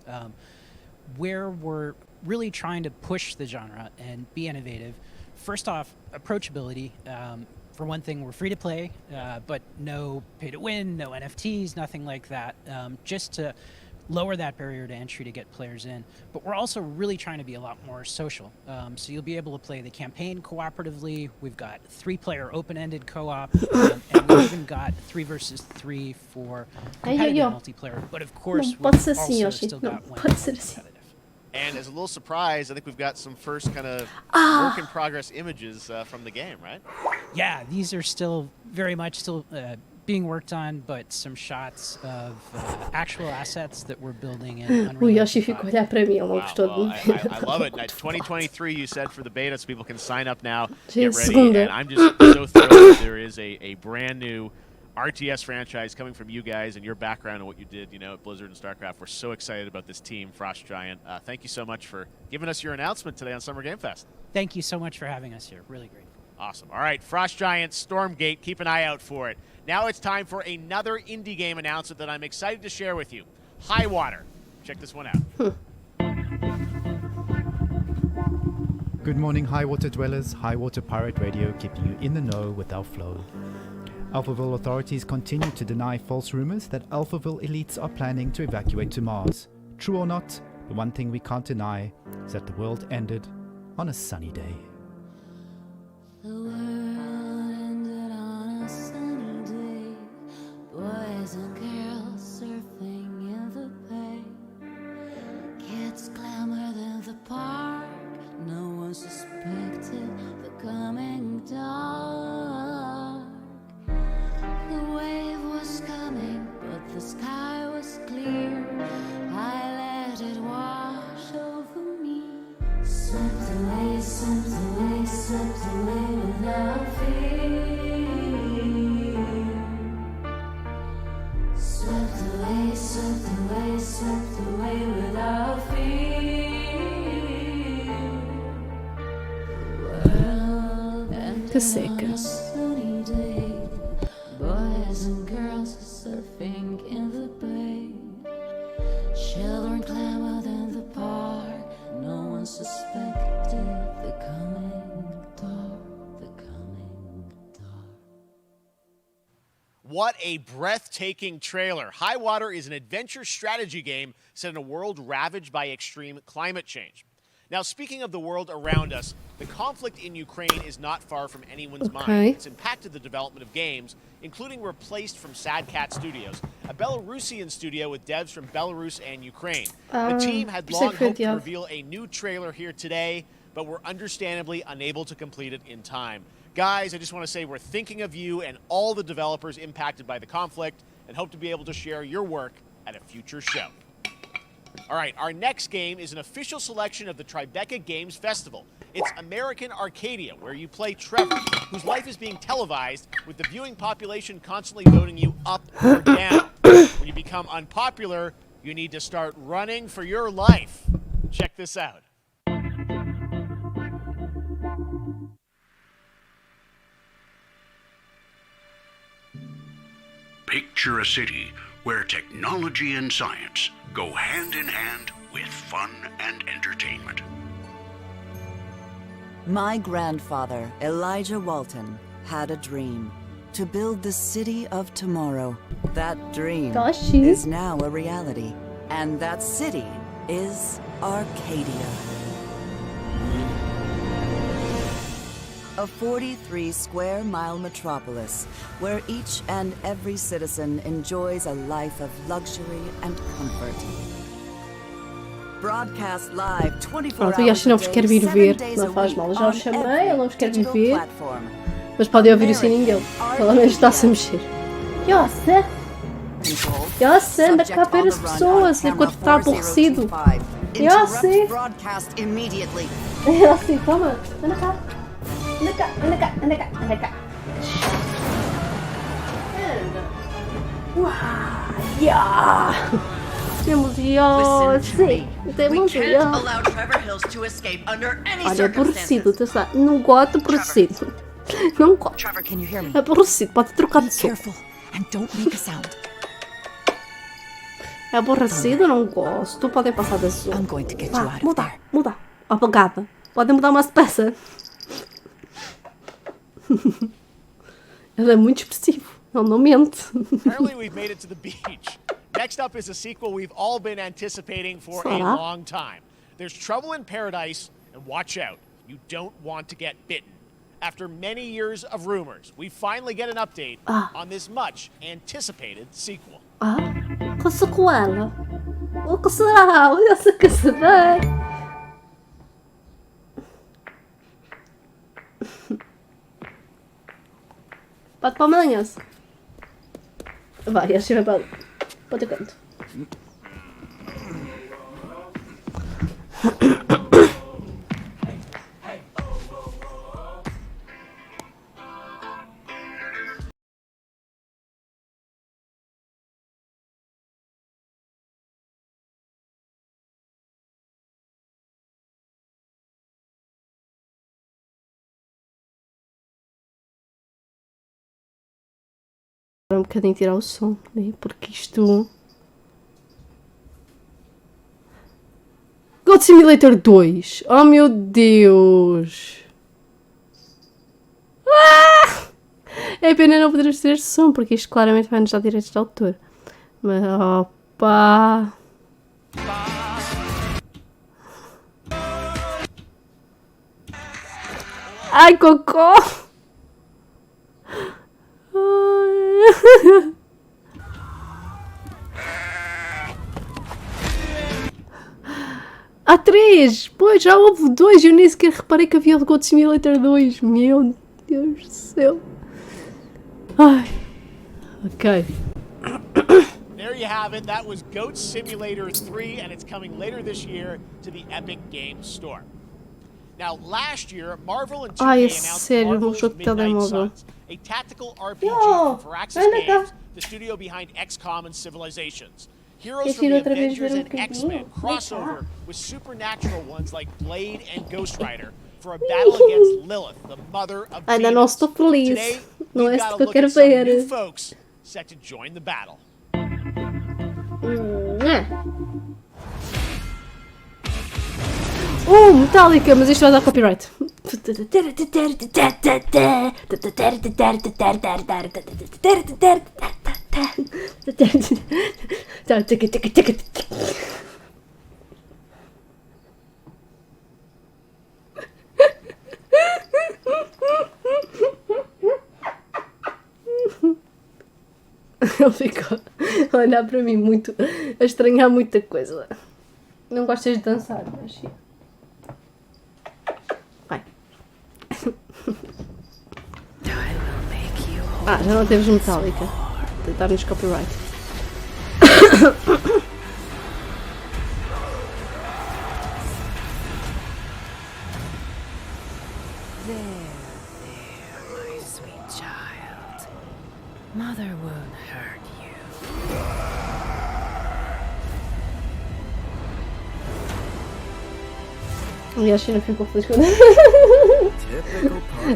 Where we're really trying to push the genre and be innovative. First off, approachability. For one thing, we're free to play, but no pay to win, no NFTs, nothing like that, just to lower that barrier to entry to get players in. But we're also really trying to be a lot more social. So you'll be able to play the campaign cooperatively. We've got 3-player open-ended co-op, and we've even got 3 versus 3 for competitive multiplayer. But of course, we've also still got one competitive. And as a little surprise, I think we've got some first kind of work-in-progress images from the game, right? Yeah, these are still very much still being worked on, but some shots of actual assets that we're building in Unreal. O Yoshi ficou olhar para mim, ele não gostou de mim. I love it. 2023, you said, for the beta, so people can sign up now, Get ready. And I'm just so thrilled that there is a brand new RTS franchise coming from you guys and your background and what you did, you know, at Blizzard and StarCraft. We're so excited about this team, Frost Giant. Thank you so much for giving us your announcement today on Summer Game Fest. Thank you so much for having us here. Really great. Awesome. All right, Frost Giant, Stormgate, keep an eye out for it. Now it's time for another indie game announcement that I'm excited to share with you. High Water. Check this one out. Good morning, High Water dwellers. High Water Pirate Radio keeping you in the know with our flow. Alphaville authorities continue to deny false rumors that Alphaville elites are planning to evacuate to Mars. True or not, the one thing we can't deny is that the world ended on a sunny day. The world ended on a sunny day. Boys and girls surfing in the bay. Kids clamored in the park. No one suspected the coming dark. The wave was coming, but the sky was clear. I let it wash over me. Swept away, swept away, swept away without fear. Swept away, swept away, swept away without fear. World Que seca. sunny day. Boys and girls surfing in the bay. Children clamored in the park. No one suspected the coming dark, the coming dark. What a breathtaking trailer. High Water is an adventure strategy game set in a world ravaged by extreme climate change. Now, speaking of the world around us, the conflict in Ukraine is not far from anyone's Okay. mind. It's impacted the development of games, including Replaced from Sad Cat Studios, a Belarusian studio with devs from Belarus and Ukraine. The team had long hoped to reveal a new trailer here today, but were understandably unable to complete it in time. Guys, I just want to say we're thinking of you and all the developers impacted by the conflict and hope to be able to share your work at a future show. All right, our next game is an official selection of the Tribeca Games Festival. It's American Arcadia, where you play Trevor, whose life is being televised, with the viewing population constantly voting you up or down. When you become unpopular, you need to start running for your life. Check this out. Picture a city where technology and science go hand in hand with fun and entertainment. My grandfather, Elijah Walton, had a dream to build the city of tomorrow. That dream is now a reality, and that city is Arcadia. A 43-square-mile metropolis where each and every citizen enjoys a life of luxury and comfort. Broadcast live 24 Pronto, e acho que não vos quero vir ver, não faz mal, já o chamei, ele não vos quer vir ver, mas podem ouvir o sininho dele, pelo menos está-se a mexer. Eu sei, anda cá ver as pessoas enquanto está aborrecido. Eu sei. Eu sei, toma, anda cá. Anda cá, anda cá, anda cá, anda cá. Temos sim. Temos Olha, aborrecido, está não gosto aborrecido. Não gosto. Aborrecido, pode trocar de som. É aborrecido, não gosto. Podem passar da som. Muda. Apagada. Podem mudar umas peças. Ele é muito expressivo. Ele não mente. Apparently we've made it to the beach. Next up is a sequel we've all been anticipating for a long time. There's Trouble in Paradise, and watch out, you don't want to get bitten. After many years of rumors, we finally get an update on this much anticipated sequel. Que sequela? O que será? Eu sei que será. Pode para amanhã. Vai, acho que vai para o outro canto. Um bocadinho tirar o som, né? Porque isto... God Simulator 2! Oh meu Deus! É pena não podermos ter este som, porque isto claramente vai nos dar direitos de autor. Mas opa! Ai, cocô! Há 3! Pois, já houve 2 e eu nem sequer reparei que havia God Simulator 2. Meu Deus do céu. Ai. Ok. There you have it. That was Goat Simulator 3, and it's coming later this year to the Epic Games Store. Now, last year, Marvel and 2K announced Marvel's Midnight Suns, a tactical RPG from Firaxis Games, the studio behind XCOM and Civilizations. Heroes from the Avengers and X-Men crossover with supernatural ones like Blade and Ghost Rider for a battle against Lilith, the mother of demons. Ainda não estou feliz. Today, Não é we've isso got que a eu look quero at some new ver. folks set to join the battle. Metallica, mas isto vai dar copyright. Ele ficou a olhar para mim muito, a estranhar muita coisa. Não gostas de dançar, mas sim. Vai. Ah, já não temos Metallica. Tentar-nos copyright. My sweet child. Mother won't hurt you. E a China ficou feliz quando...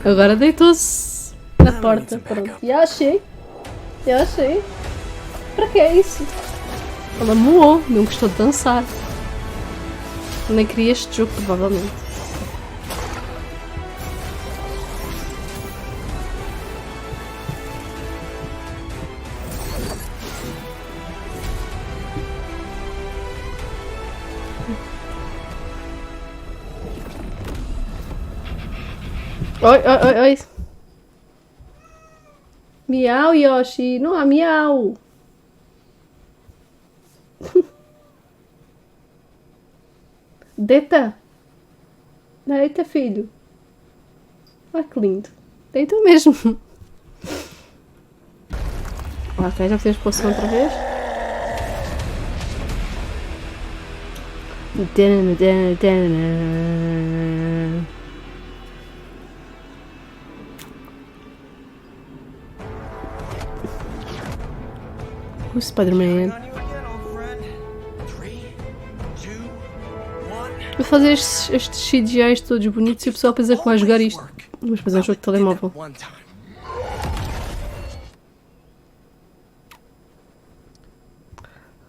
Agora deitou-se na porta. Pronto. Já achei. Para que é isso? Ela moou, não gostou de dançar. Nem queria este jogo, provavelmente. Oi. Miau, Yoshi. Não há miau. Deita. Deita, filho. Olha que lindo. Deita mesmo. Ok, já fizemos posição outra vez. O Spider-Man. Vou fazer estes CGIs todos bonitos e o pessoal pensa que vai jogar isto. Mas depois é um jogo de telemóvel.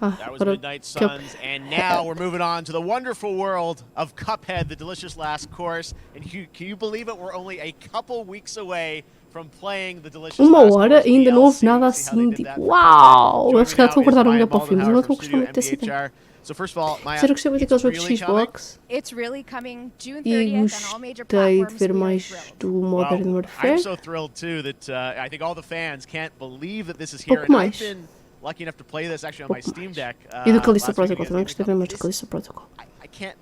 That was Midnight Suns, and now we're moving on to the wonderful world of Cuphead, the delicious last course. And can you believe it? We're only a couple weeks away from playing the delicious Uma last hora course e ainda não houve DLC. nada We'll see how they assim, did tipo, that. uau! Eu se calhar estou a guardar um Ryan melhor para o filme, mas eu não estou a Baldenhauer gostar muito desse from ideia. MBHR. So first of all, Maya, Eu gostei muito daqueles it's jogos really coming? Xbox. It's really coming June E 30th on all major gostei de platforms. ver We are mais thrilled. do Modern I'm Warfare. so thrilled too that I think all the fans can't believe that this is here. Pouco And I've mais. been lucky enough to play this actually on my Steam Deck. E do Callisto last week Protocol against também gostei de ver mais do This- Callisto Protocol. I can't.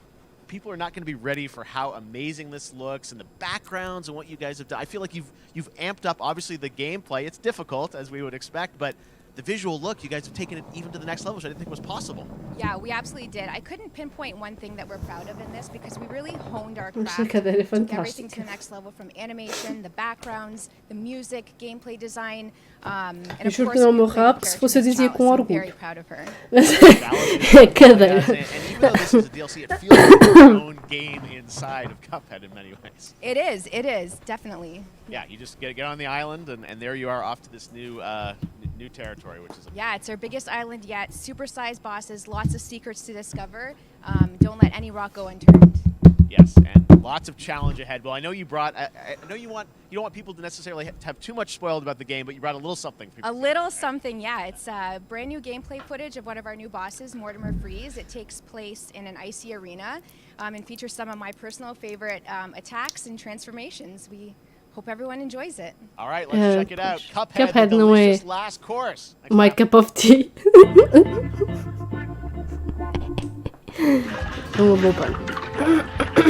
People are not going to be ready for how amazing this looks and the backgrounds and what you guys have done. I feel like you've amped up obviously the gameplay. It's difficult as we would expect, but the visual look, you guys have taken it even to the next level, which I didn't think was possible. Yeah, we absolutely did. I couldn't pinpoint one thing that we're proud of in this because we really honed our Esta craft. cadeira é Took everything to fantástica. the next level, from animation, the backgrounds, the music, gameplay design, and Eu of juro course que não é o we meu played the rabo, que se fosse eu character dizia Miss com Chalice. I'm very orgulho. proud of her. É cadeira. And even though this is a DLC, it feels like its own game inside of Cuphead in many ways. It is, definitely. Yeah, you just get on the island, and there you are off to this new new territory, which is Yeah, it's our biggest island yet. Super-sized bosses, lots of secrets to discover. Don't let any rock go unturned. yes, and lots of challenge ahead. Well, I know you brought. I know you don't want people to necessarily have too much spoiled about the game, but you brought a little something. For people. A little something, yeah. It's brand new gameplay footage of one of our new bosses, Mortimer Freeze. It takes place in an icy arena and features some of my personal favorite attacks and transformations. We hope everyone enjoys it. All right, let's check it out. Cuphead, Cuphead the não é delicious last course. my cup of tea. Uma boa parte.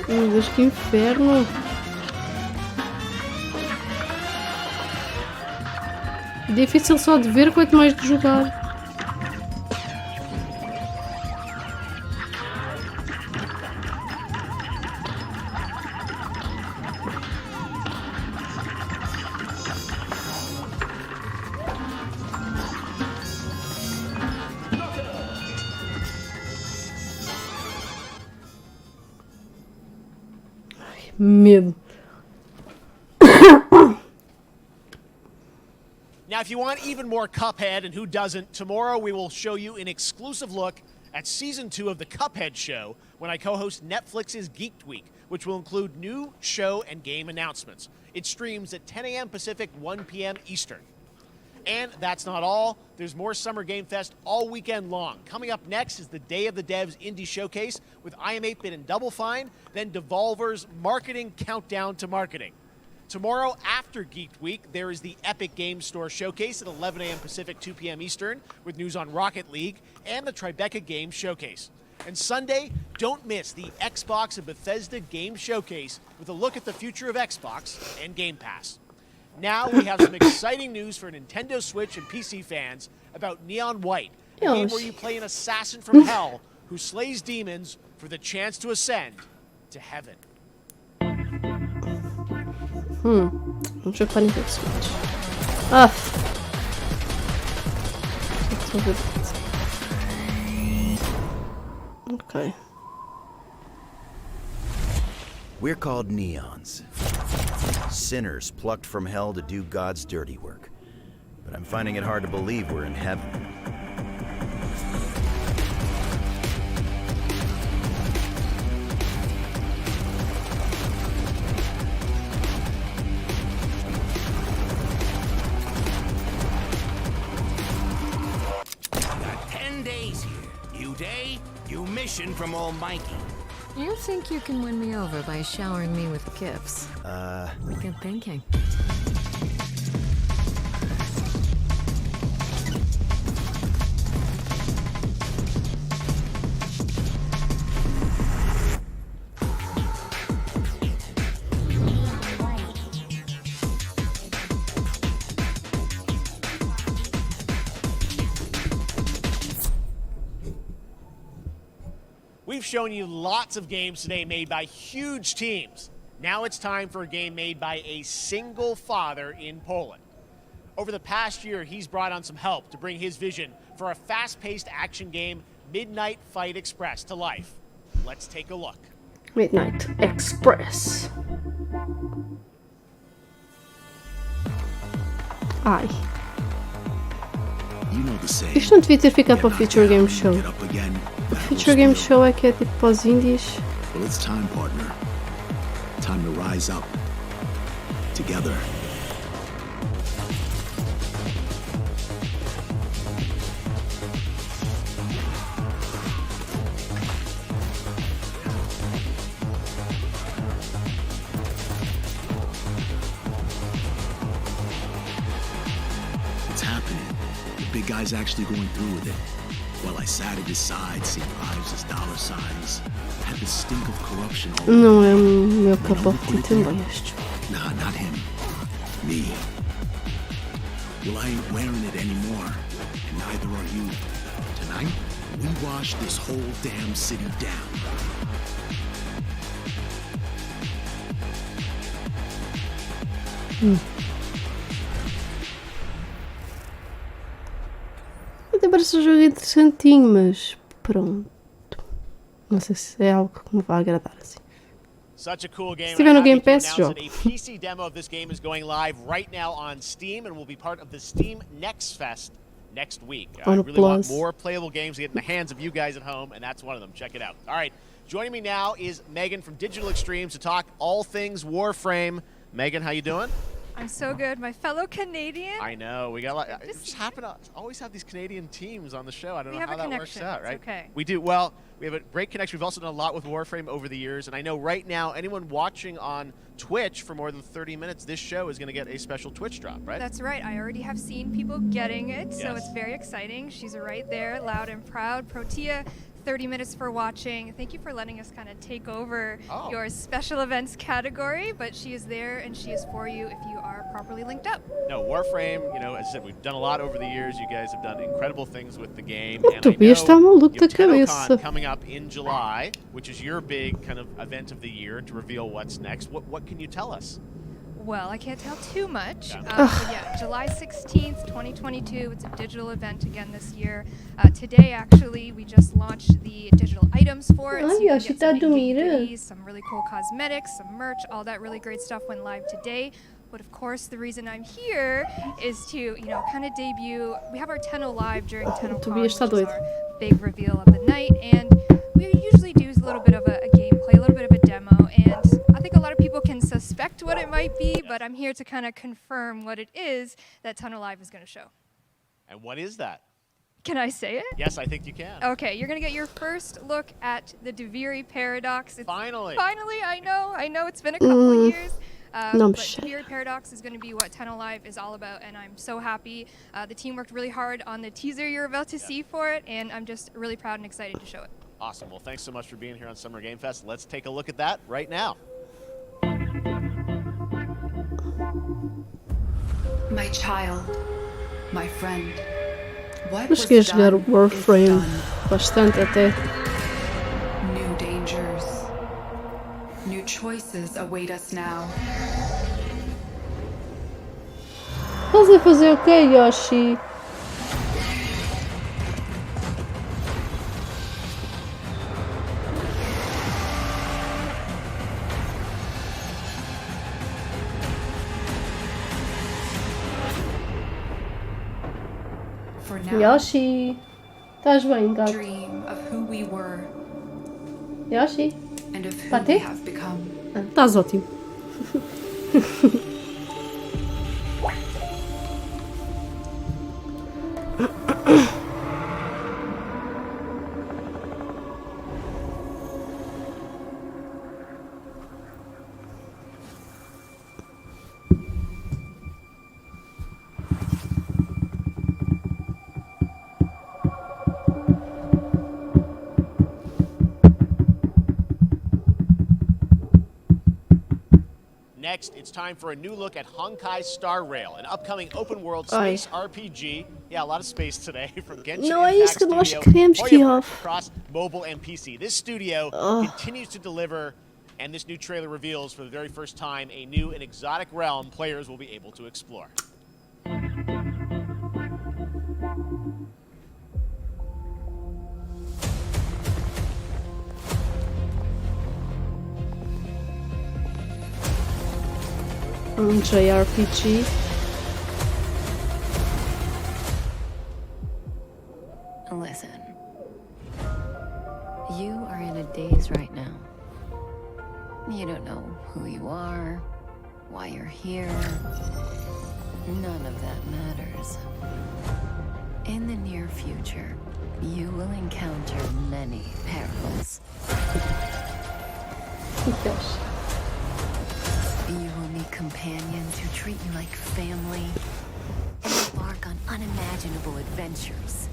Meu Deus, que inferno! Difícil só de ver, quanto mais de jogar. Ai, medo. Now, if you want even more Cuphead, and who doesn't, tomorrow we will show you an exclusive look at Season 2 of the Cuphead Show when I co-host Netflix's Geeked Week, which will include new show and game announcements. It streams at 10 a.m. Pacific, 1 p.m. Eastern. And that's not all. There's more Summer Game Fest all weekend long. Coming up next is the Day of the Devs Indie Showcase with I Am 8-Bit and Double Fine, then Devolver's Marketing Countdown to Marketing. Tomorrow, after Geeked Week, there is the Epic Games Store Showcase at 11 a.m. Pacific, 2 p.m. Eastern, with news on Rocket League and the Tribeca Games Showcase. And Sunday, don't miss the Xbox and Bethesda Game Showcase with a look at the future of Xbox and Game Pass. Now we have some exciting news for Nintendo Switch and PC fans about Neon White, a game where you play an assassin from hell who slays demons for the chance to ascend to heaven. Um jogo para Nintendo Switch. Ah! Okay. We're called neons. Sinners plucked from hell to do God's dirty work. But I'm finding it hard to believe we're in heaven. Got 10 days here. New day, new mission from Almighty. You think you can win me over by showering me with gifts? Good thinking. We've shown you lots of games today made by huge teams. Now it's time for a game made by a single father in Poland. Over the past year, he's brought on some help to bring his vision for a fast-paced action game, Midnight Fight Express, to life. Let's take a look. Midnight Express. Ai. Isto não devia ter ficado para o Future Game Show. O Future Game Show é que é tipo para os indies. Well, it's time, partner. Time to rise up. Together. It's happening. The big guy's actually going through with it. While I sat at his side, seeing lives as dollar signs, had the stink of corruption all over. Não é o meu capote também este. Nah, not him. Me. Well, I ain't wearing it anymore, and neither are you. Tonight, we wash this whole damn city down. Até parece um jogo interessantinho, mas pronto. Não sei se é algo que me vai agradar assim. Such a cool game. Se tiver no Game Pass, jogo. A PC demo of this game is going live right now on Steam and will be part of the Steam Next Fest next week. I really want more playable games to get in the hands of you guys at home, and that's one of them. Check it out. All right, joining me now is Megan from Digital Extremes to talk all things Warframe. Megan, how you doing? I'm so good, my fellow Canadian. I know, we got a lot. Just happen to always have these Canadian teams on the show. I don't know how that works out, right? Okay. We do. Well, we have a great connection. We've also done a lot with Warframe over the years, and I know right now anyone watching on Twitch for more than 30 minutes, this show is going to get a special Twitch drop, right? That's right. I already have seen people getting it, so it's very exciting. She's right there, loud and proud. Protea, 30 minutes for watching. Thank you for letting us kind of take over your special events category, but she is there and she is for you if you are properly linked up. No, Warframe, you know, as I said, we've done a lot over the years. You guys have done incredible things with the game. Tobias está maluco da cabeça. Coming up in July, which is your big kind of event of the year to reveal what's next. What can you tell us? Well, I can't tell too much. But yeah, July 16th, 2022. It's a digital event again this year. Today, actually, we just launched the digital items for it. So you can get some goodies, some really cool cosmetics, some merch, all that really great stuff went live today. But of course, the reason I'm here is to, you know, kind of debut. We have our 10.0 live during 10.0 Con, which is our big reveal of the night, and we usually do a little bit of a gameplay, a little bit of a demo, and I think a lot of people can suspect what it might be, but I'm here to kind of confirm what it is that Tunnel Live is going to show. And what is that? Can I say it? Yes, I think you can. Okay, you're going to get your first look at the Deviri Paradox. Finally! Finally, I know it's been a couple of years. Não But sei. Deviri Paradox is going to be what Tunnel Live is all about, and I'm so happy. The team worked really hard on the teaser you're about to see for it, and I'm just really proud and excited to show it. Awesome. Well, thanks so much for being here on Summer Game Fest. Let's take a look at that right now. My child, my friend. What Eu cheguei a jogar o Warframe bastante até. New dangers. New choices await us now. Estás a fazer o quê, Yoshi? For now, Yoshi, estás bem, gato? dream of who we were Yoshi, and of who Pati? we have become. Estás ótimo. Next, it's time for a new look at Honkai Star Rail, an upcoming open-world space RPG. Yeah, a lot of space today from Genshin Não é Impact isso que nós Studio, queremos, Hoya Kioff. across mobile and PC. This studio continues to deliver, and this new trailer reveals for the very first time a new and exotic realm players will be able to explore. JRPG. Listen. You are in a daze right now. You don't know who you are, why you're here. None of that matters. In the near future, you will encounter many perils. Yes. You will meet companions who treat you like family and embark on unimaginable adventures.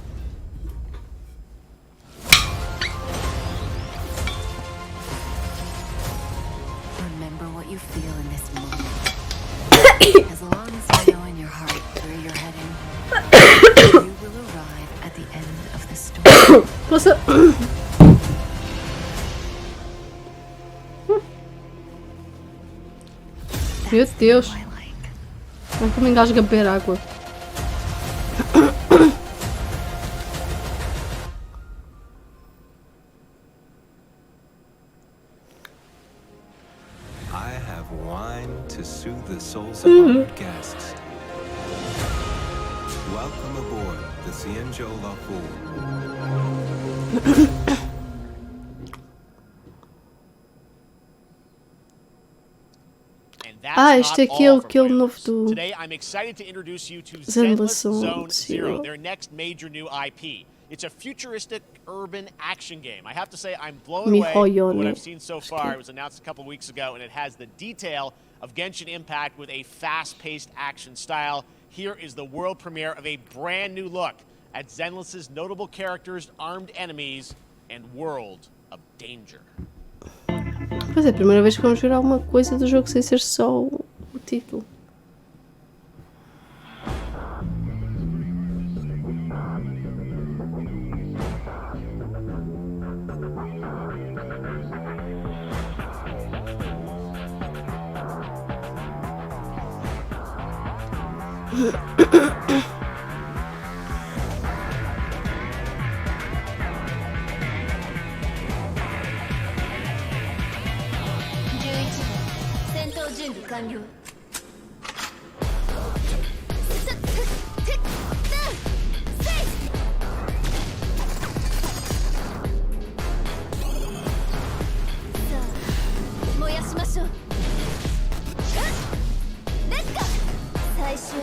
Remember what you feel in this moment. As long as you know in your heart where you're heading, you will arrive at the end of the story. Nossa. Meu Deus. Como é que eu me engasgo a beber água? I have wine to soothe the souls of our guests. Welcome aboard the Cienjo La Este aqui é o novo do Today I'm excited to introduce you to Zenless Zenless Zone Zone Zero, Zero. their next major new IP. It's a futuristic urban action game. I have to say I'm blown away by what I've seen so far. It was announced a couple weeks ago, and it has the detail of Genshin Impact with a fast-paced action style. Here is the world premiere of a brand new look at Zenless's notable characters, armed enemies, and world of danger. Pois é, a primeira vez que vamos ver alguma coisa do jogo sem ser só o título.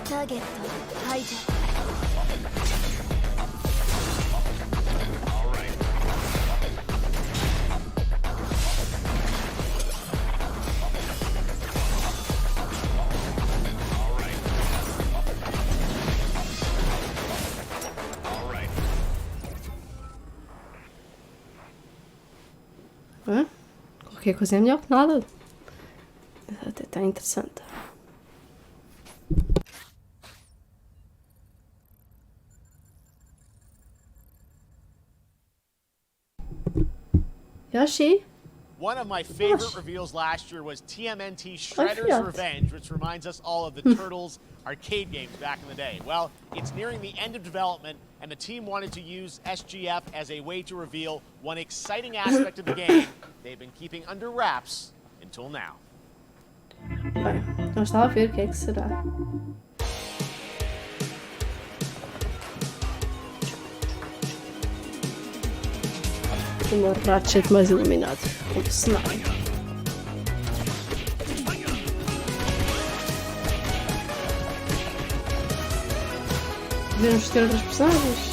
Target hijack. Qualquer coisa é melhor que nada. Até está interessante. Yoshi? One of my favorite reveals last year was TMNT Shredder's forgot. Revenge, which reminds us all of the Turtles arcade games back in the day. Well, it's nearing the end of development, and the team wanted to use SGF as a way to reveal one exciting aspect of the game they've been keeping under wraps until now. Bem, não estava a ver o que é que será. Uma Ratchet mais iluminado, como cenário. Podemos ter outras personagens?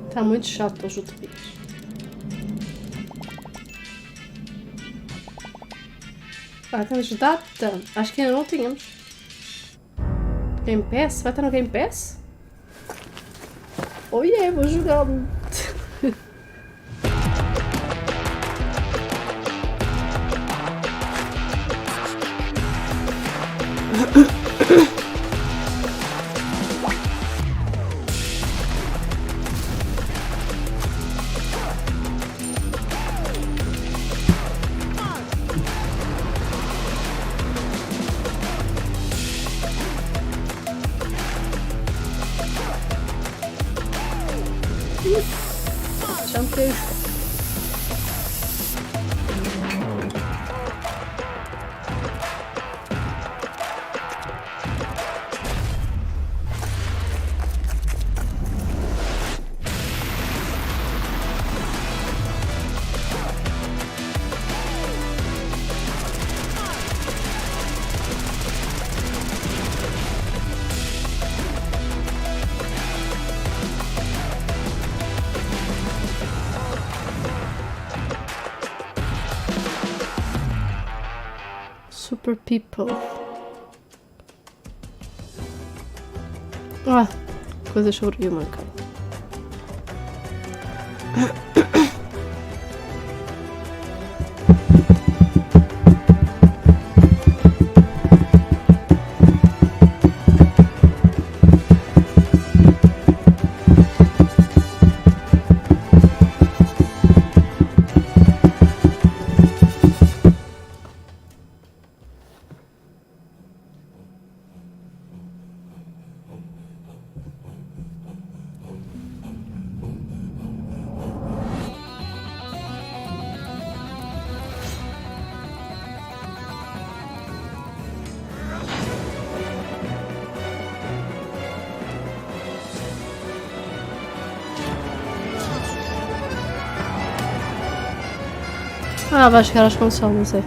Está muito chato os outros vídeos. Temos data. Acho que ainda não tínhamos. Game Pass? Vai estar no Game Pass? Oh yeah, vou jogá-lo. Jumpers. Super People. Ah, coisas sobre Humankind. Ah, vai chegar às consoles, não sei.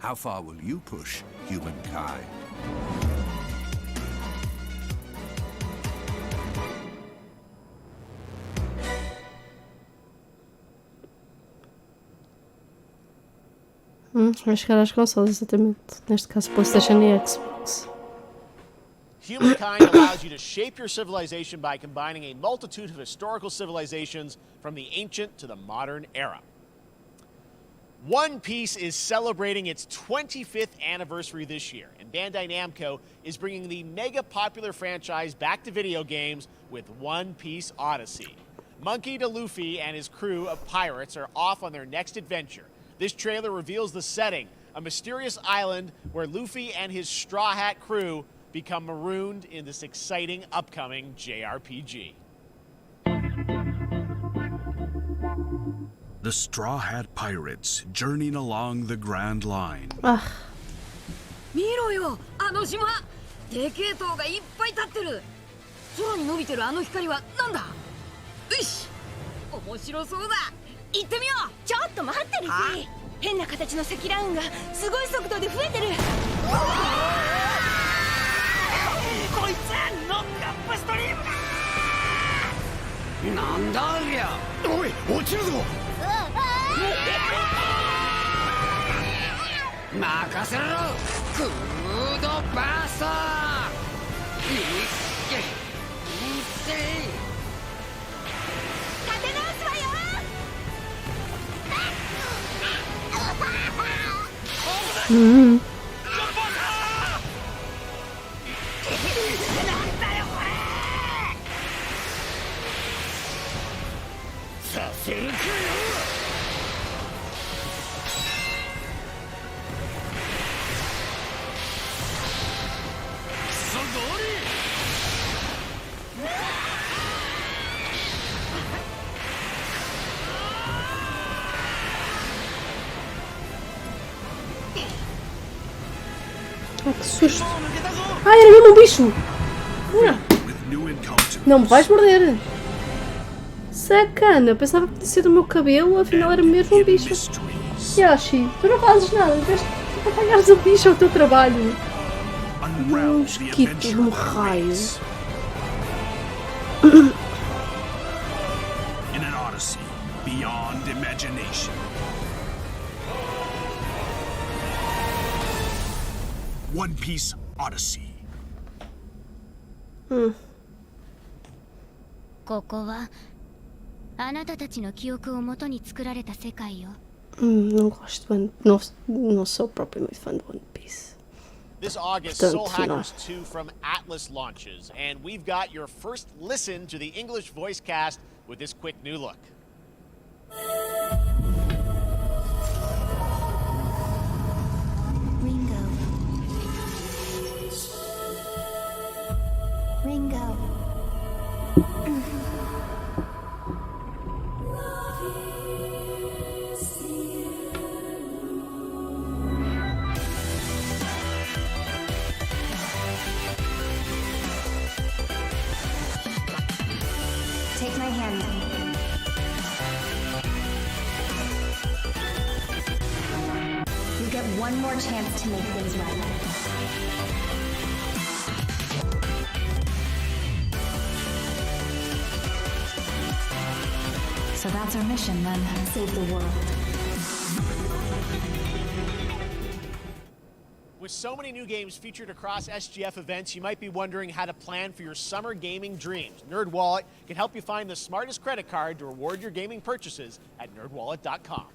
How far will you push humankind? Vai chegar às consoles, exatamente. Neste caso, PlayStation e Xbox. Humankind allows you to shape your civilization by combining a multitude of historical civilizations from the ancient to the modern era. One Piece is celebrating its 25th anniversary this year, and Bandai Namco is bringing the mega popular franchise back to video games with One Piece Odyssey. Monkey D. Luffy and his crew of pirates are off on their next adventure. This trailer reveals the setting, a mysterious island where Luffy and his Straw Hat crew become marooned in this exciting upcoming JRPG. The Straw Hat Pirates journeying along the Grand Line. 見ろよ、あの島。でけえ塔がいっぱい立ってる。空に伸びてるあの光はなんだ。よし、面白そうだ。行ってみよう。ちょっと待ってるし。変な形の積乱雲がすごい速度で増えてる。こいつノックアップストリームだ。なんだありゃ。おい、落ちるぞ。任せろ。クードバースト。立て直すわよ。なんだよこれ。させるかよ。Ah, que susto! Ai, era mesmo um bicho! Não me vais morder! Sacana! Pensava que tinha sido o meu cabelo, afinal era mesmo um bicho. Yoshi, tu não fazes nada, tens de apanhares o bicho ao teu trabalho. Um mosquito de um raio. In an odyssey beyond imagination. One Piece Odyssey. ここはあなたたちの記憶をもとに作られた世界よ。Não gosto de não sou propriamente fã de One Piece. This August, Soul Hackers 2 from Atlas launches, and we've got your first listen to the English voice cast with this quick new look. Ringo. Take my hand. You get one more chance to make things right. So that's our mission then. Save the world. With so many new games featured across SGF events, you might be wondering how to plan for your summer gaming dreams. NerdWallet can help you find the smartest credit card to reward your gaming purchases at nerdwallet.com.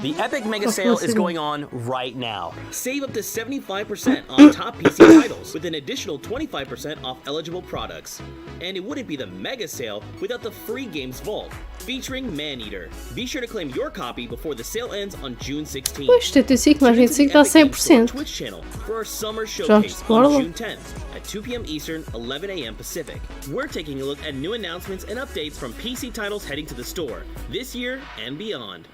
The Epic Mega Sale is going on right now. Save up to 75% on top PC titles, with an additional 25% off eligible products. And it wouldn't be the Mega Sale without the free Games Vault, featuring Maneater. Be sure to claim your copy before the sale ends on June 16th. Pois, 75 mais 25 dá 100%. Twitch channel for our summer showcase on June 10th at 2 p.m. Eastern, 11 a.m. Pacific. We're taking a look at new announcements and updates from PC titles heading to the store this year and beyond.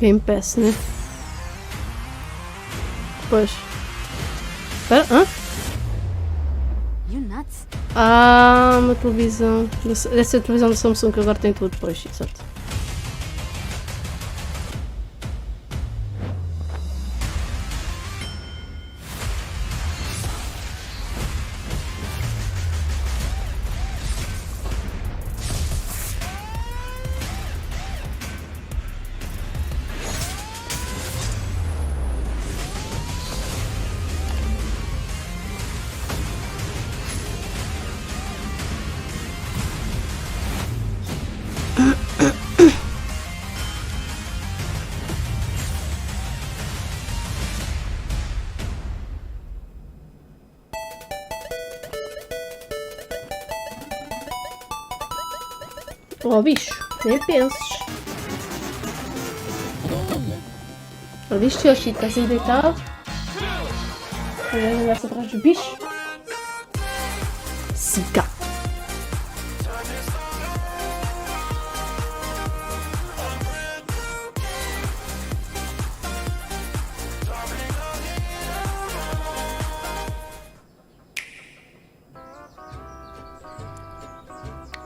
Game Pass, né? Pois. Espera, hã? You nuts? Ah, uma televisão. Deve ser a televisão da Samsung que agora tem tudo, pois, exato. Oh bicho, nem penses. Oh, viste, Yoshi, estás aí deitado. Olha, andaste atrás dos bichos. Siga.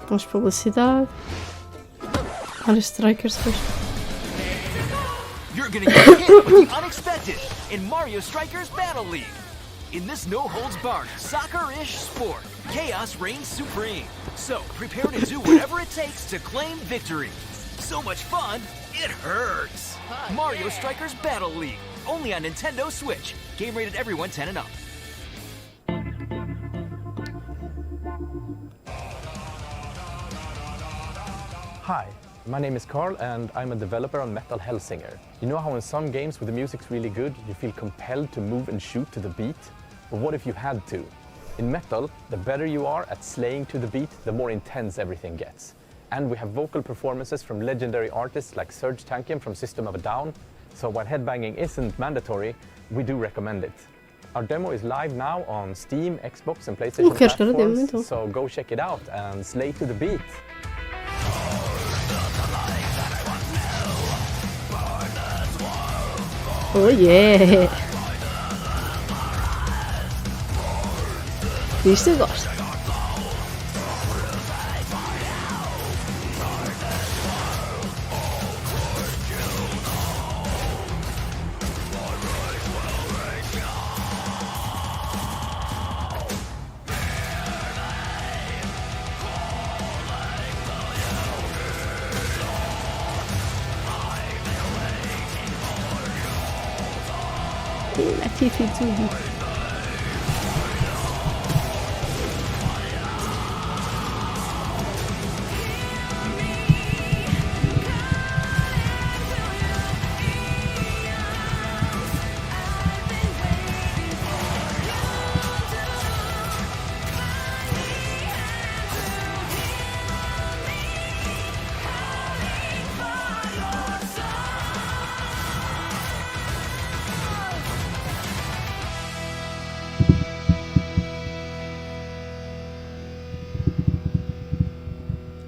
Vamos publicidade. Olha, strikers depois. You're gonna get hit with the unexpected in Mario Strikers Battle League. In this no-holds-barred, soccer-ish sport, chaos reigns supreme. So prepare to do whatever it takes to claim victory. So much fun, it hurts. Mario Strikers Battle League, only on Nintendo Switch. Game rated everyone 10 and up. Hi, my name is Carl and I'm a developer on Metal Hellsinger. You know how in some games where the music's really good, you feel compelled to move and shoot to the beat? But what if you had to? In Metal, the better you are at slaying to the beat, the more intense everything gets. And we have vocal performances from legendary artists like Serge Tankian from System of a Down, so while headbanging isn't mandatory, we do recommend it. Our demo is live now on Steam, Xbox and PlayStation platforms, so go check it out and slay to the beat. Oh yeah! Isto eu gosto. Aqui fica tudo.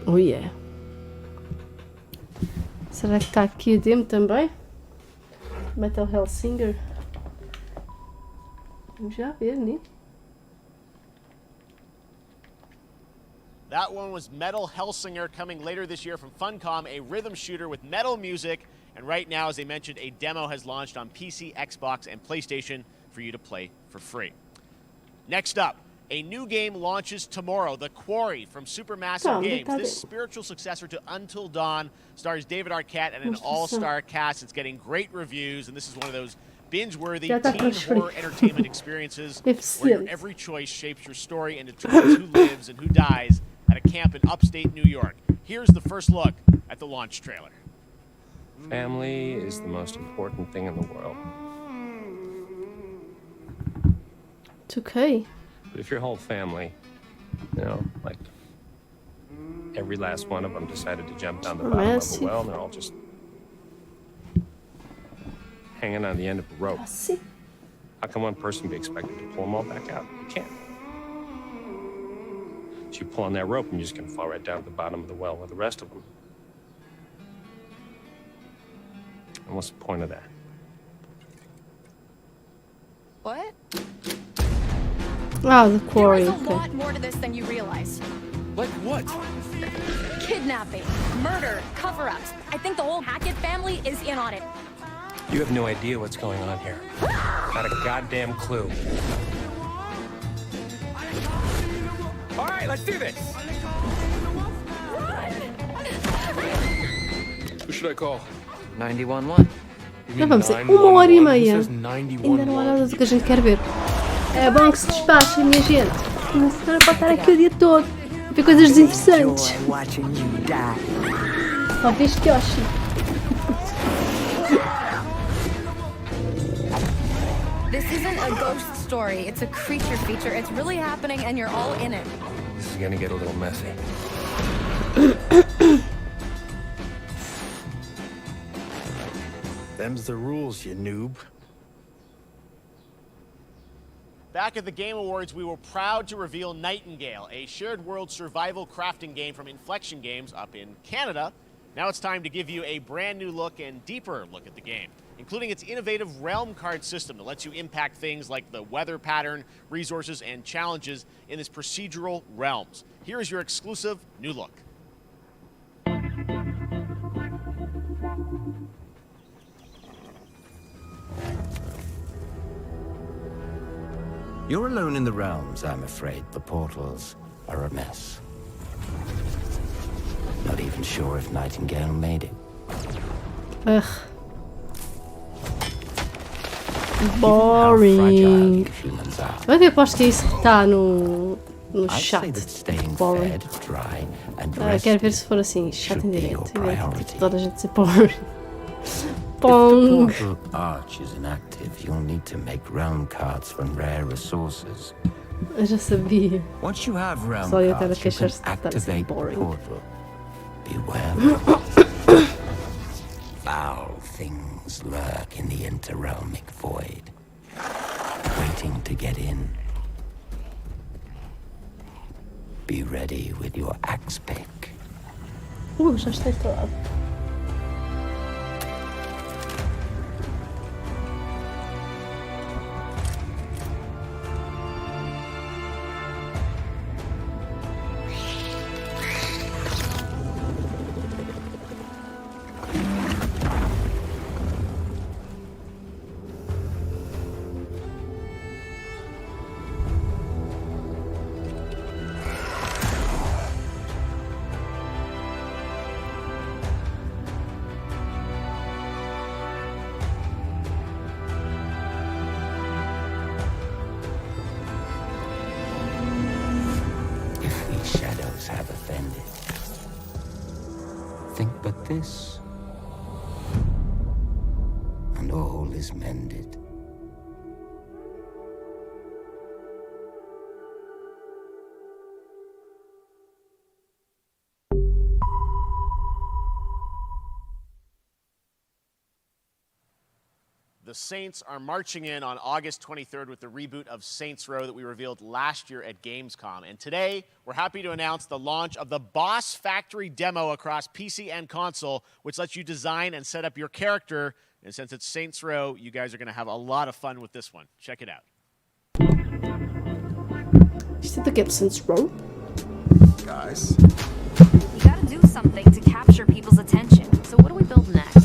Oh yeah. Será que está aqui a demo também? Metal Hellsinger. Vamos já ver, né? That one was Metal Hellsinger, coming later this year from Funcom, a rhythm shooter with metal music. And right now, as I mentioned, a demo has launched on PC, Xbox, and PlayStation for you to play for free. Next up, a new game launches tomorrow, The Quarry from Supermassive Games. This spiritual successor to Until Dawn stars David Arquette and an all-star cast. It's getting great reviews, and this is one of those binge-worthy teen horror entertainment experiences where your every choice shapes your story and determines who lives and who dies at a camp in upstate New York. Here's the first look at the launch trailer. Family is the most important thing in the world. It's okay. But if your whole family, you know, like every last one of them decided to jump down the bottom of a well, and they're all just hanging on the end of a rope, how can one person be expected to pull them all back out? You can't. So you pull on that rope and you're just going to fall right down to the bottom of the well with the rest of them. And what's the point of that? What? Ah, The Quarry. There is a lot more to this than you realize. Like what? Kidnapping, murder, cover-ups. I think the whole Hackett family is in on it. You have no idea what's going on here. Not a goddamn clue. All right, let's do this. Who should I call? 911. Já vamos em 1h30. Ainda não há nada do que a gente quer ver. É bom que se despache, minha gente. Não se pode estar aqui o dia todo. Ver coisas desinteressantes. Só viste, Yoshi? This isn't a ghost story. It's a creature feature. It's really happening and you're all in it. This is gonna get a little messy. Them's the rules, you noob. Back at the Game Awards, we were proud to reveal Nightingale, a shared world survival crafting game from Inflection Games up in Canada. Now it's time to give you a brand new look and deeper look at the game, including its innovative realm card system that lets you impact things like the weather pattern, resources, and challenges in its procedural realms. Here is your exclusive new look. You're alone in the realms, I'm afraid. The portals are a mess. Not even sure if Nightingale made it. Ugh. Boring. Eu aposto que é isso que está no chat. Boring. Quero ver se for assim, chat em direto. Toda a gente dizer boring. Pong. If the portal arch is inactive, you'll need to make realm cards from rare resources. Eu já sabia. Once you have realm Só ia ter a cards, you queixar-se can de estar assim activate the boring. portal. Beware. Foul things lurk in the interrealmic void, waiting to get in. Be ready with your axe pick. Já está instalado. Have offended. Think but this, and all is mended. The Saints are marching in on August 23rd with the reboot of Saints Row that we revealed last year at Gamescom. And today, we're happy to announce the launch of the Boss Factory demo across PC and console, which lets you design and set up your character. And since it's Saints Row, you guys are going to have a lot of fun with this one. Check it out. Is it the game Saints Row? Guys. You gotta do something to capture people's attention. So what do we build next?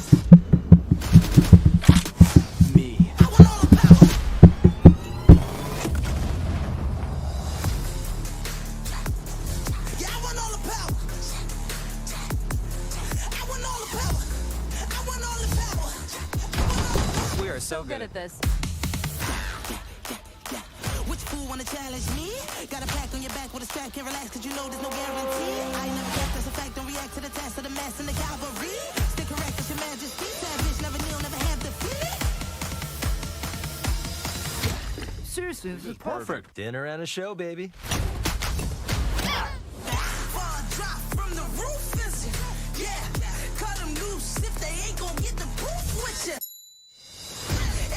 So good at this. Which fool wanna challenge me? Got a pack on your back with a strap, can't relax cause you know there's no guarantee. I ain't never guessed, that's a fact, don't react to the test of the mass and the cavalry. Stay correct, it's your majesty. Savage, never kneel, never have defeat. Seriously, this is perfect. Dinner and a show, baby. Drop from the roof, is it? Yeah, cut them loose if they ain't gon' get the proof with you.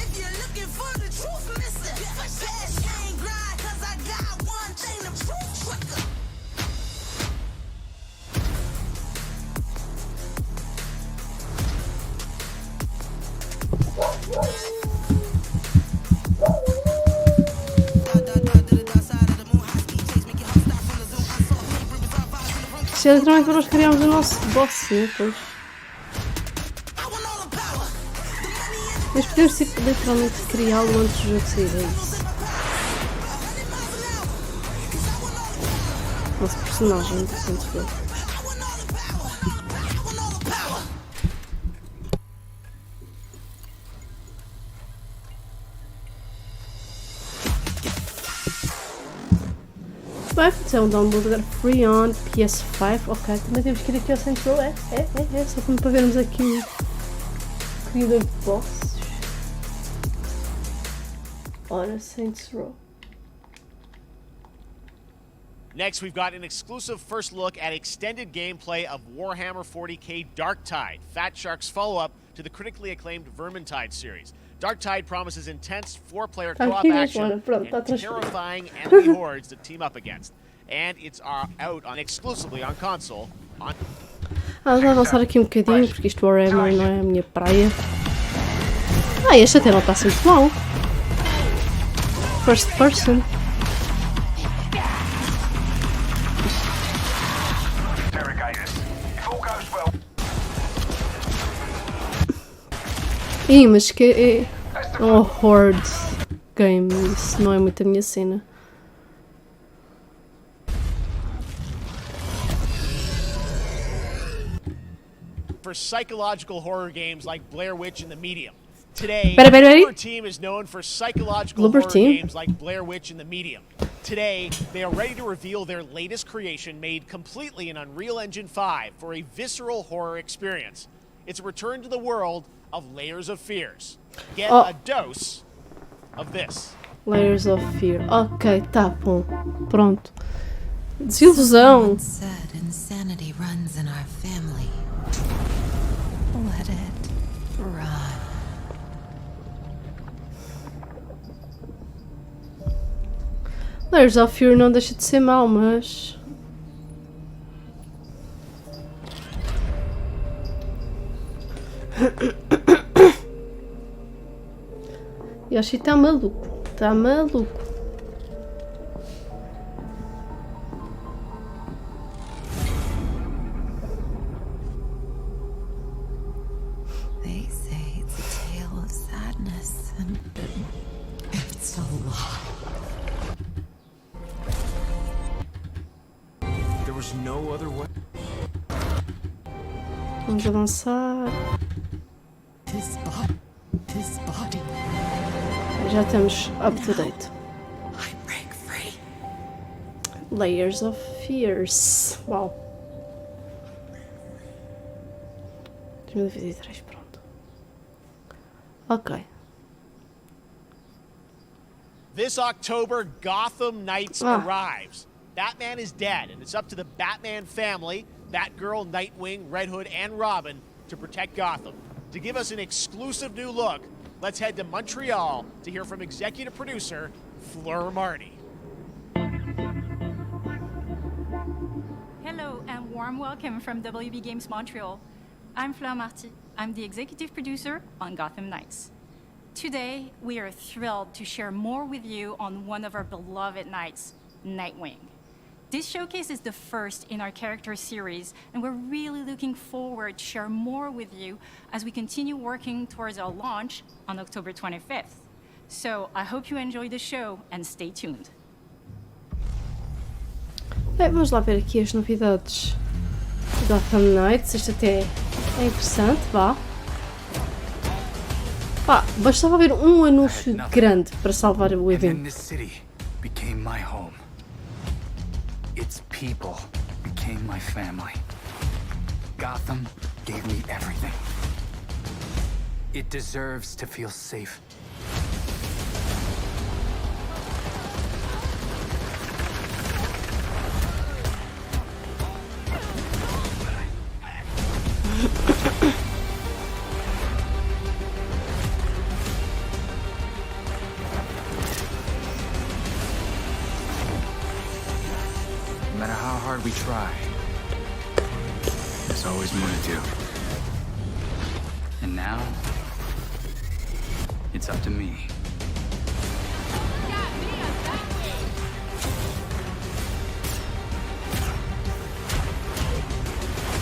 If you're looking for the truth, mister, fast ain't grind, cause I got one thing to prove, quicker. Isto é literalmente para nós criarmos o nosso boss, né? Pois. Mas podemos literalmente criá-lo antes do jogo sair, é isso. Nosso personagem, portanto, foi. É um download agora free on PS5. Ok, também temos que ir aqui ao Central. Só para vermos aqui o criador de bosses. Ora, Saints Row. Next, we've got an exclusive first look at extended gameplay of Warhammer 40k Darktide, Fat Shark's follow-up to the critically acclaimed Vermintide series. Darktide promises intense 4-player Tá co-op aqui, action Joana. Pronto, tá and transferido. terrifying enemy hordes to team up against. And it's out exclusively on console. Vamos avançar aqui um bocadinho, porque isto Warhammer não é a minha praia. Este até não está assim muito mal. First person. Mas que é um horde game, isso não é muito a minha cena. For psychological horror games like Blair Witch and the Medium. Today, Pera. Team is known for psychological Bloober horror Team? games like Blair Witch and the Medium. Today, they are ready to reveal their latest creation made completely in Unreal Engine 5 for a visceral horror experience. It's a return to the world of Layers of Fears. Get a dose of this. Layers of Fear. Ok, tá bom. Pronto. Desilusão. Said insanity runs in our family. Let it run. Layers of Fear não deixa de ser mau, mas... Yoshi está maluco. Está maluco. They say it's a tale of sadness, and it's a lie. There was no other way. Vamos avançar. This body. Já estamos up to date. I break free. Layers of Fears. Uau. 2023, pronto. Ok. This October, Gotham Knights arrives. Batman is dead, and it's up to the Batman family, Batgirl, Nightwing, Red Hood, and Robin to protect Gotham. To give us an exclusive new look, let's head to Montreal to hear from executive producer Fleur Marty. Hello and warm welcome from WB Games Montreal. I'm Fleur Marty. I'm the executive producer on Gotham Knights. Today, we are thrilled to share more with you on one of our beloved knights, Nightwing. This showcase is the first in our character series, and we're really looking forward to share more with you as we continue working towards our launch on October 25th. So I hope you enjoy the show and stay tuned. Vamos lá ver aqui as novidades da Gotham Knights. Isto até é interessante, vá. Bastava haver um anúncio grande para salvar o evento. Its people became my family. Gotham gave me everything. It deserves to feel safe. No matter how hard we try, there's always more to do. And now, it's up to me.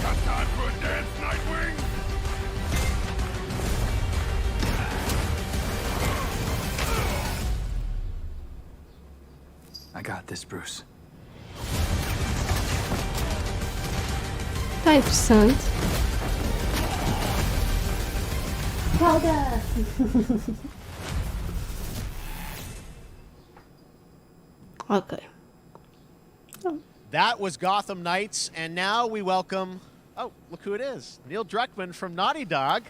Got time for a dance, Nightwing? I got this, Bruce. Está interessante. Ok. That was Gotham Knights, and now we welcome... Oh, look who it is. Neil Druckmann from Naughty Dog,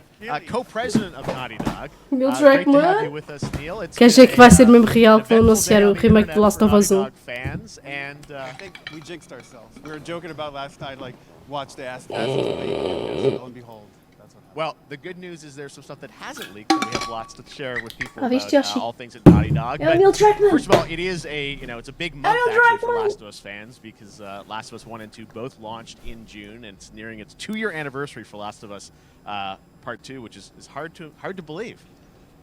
co-president of Naughty Dog. Neil Great to have Druckmann? you with us, Neil. It's Quer dizer que vai ser mesmo real que vão anunciar o remake de Last of Us 1. Fans, and I think we jinxed ourselves. We were joking about last night, like, watch the ass lo and behold, that's what happened. Well, the good news is there's some stuff that hasn't leaked, and we have lots to share with people viste, about Yoshi? all things at Naughty Dog. But Trackman. first of all, it is it's a big month actually for Last of Us fans because Last of Us 1 and 2 both launched in June, and it's nearing its 2-year anniversary for Last of Us Part 2, which is hard to believe.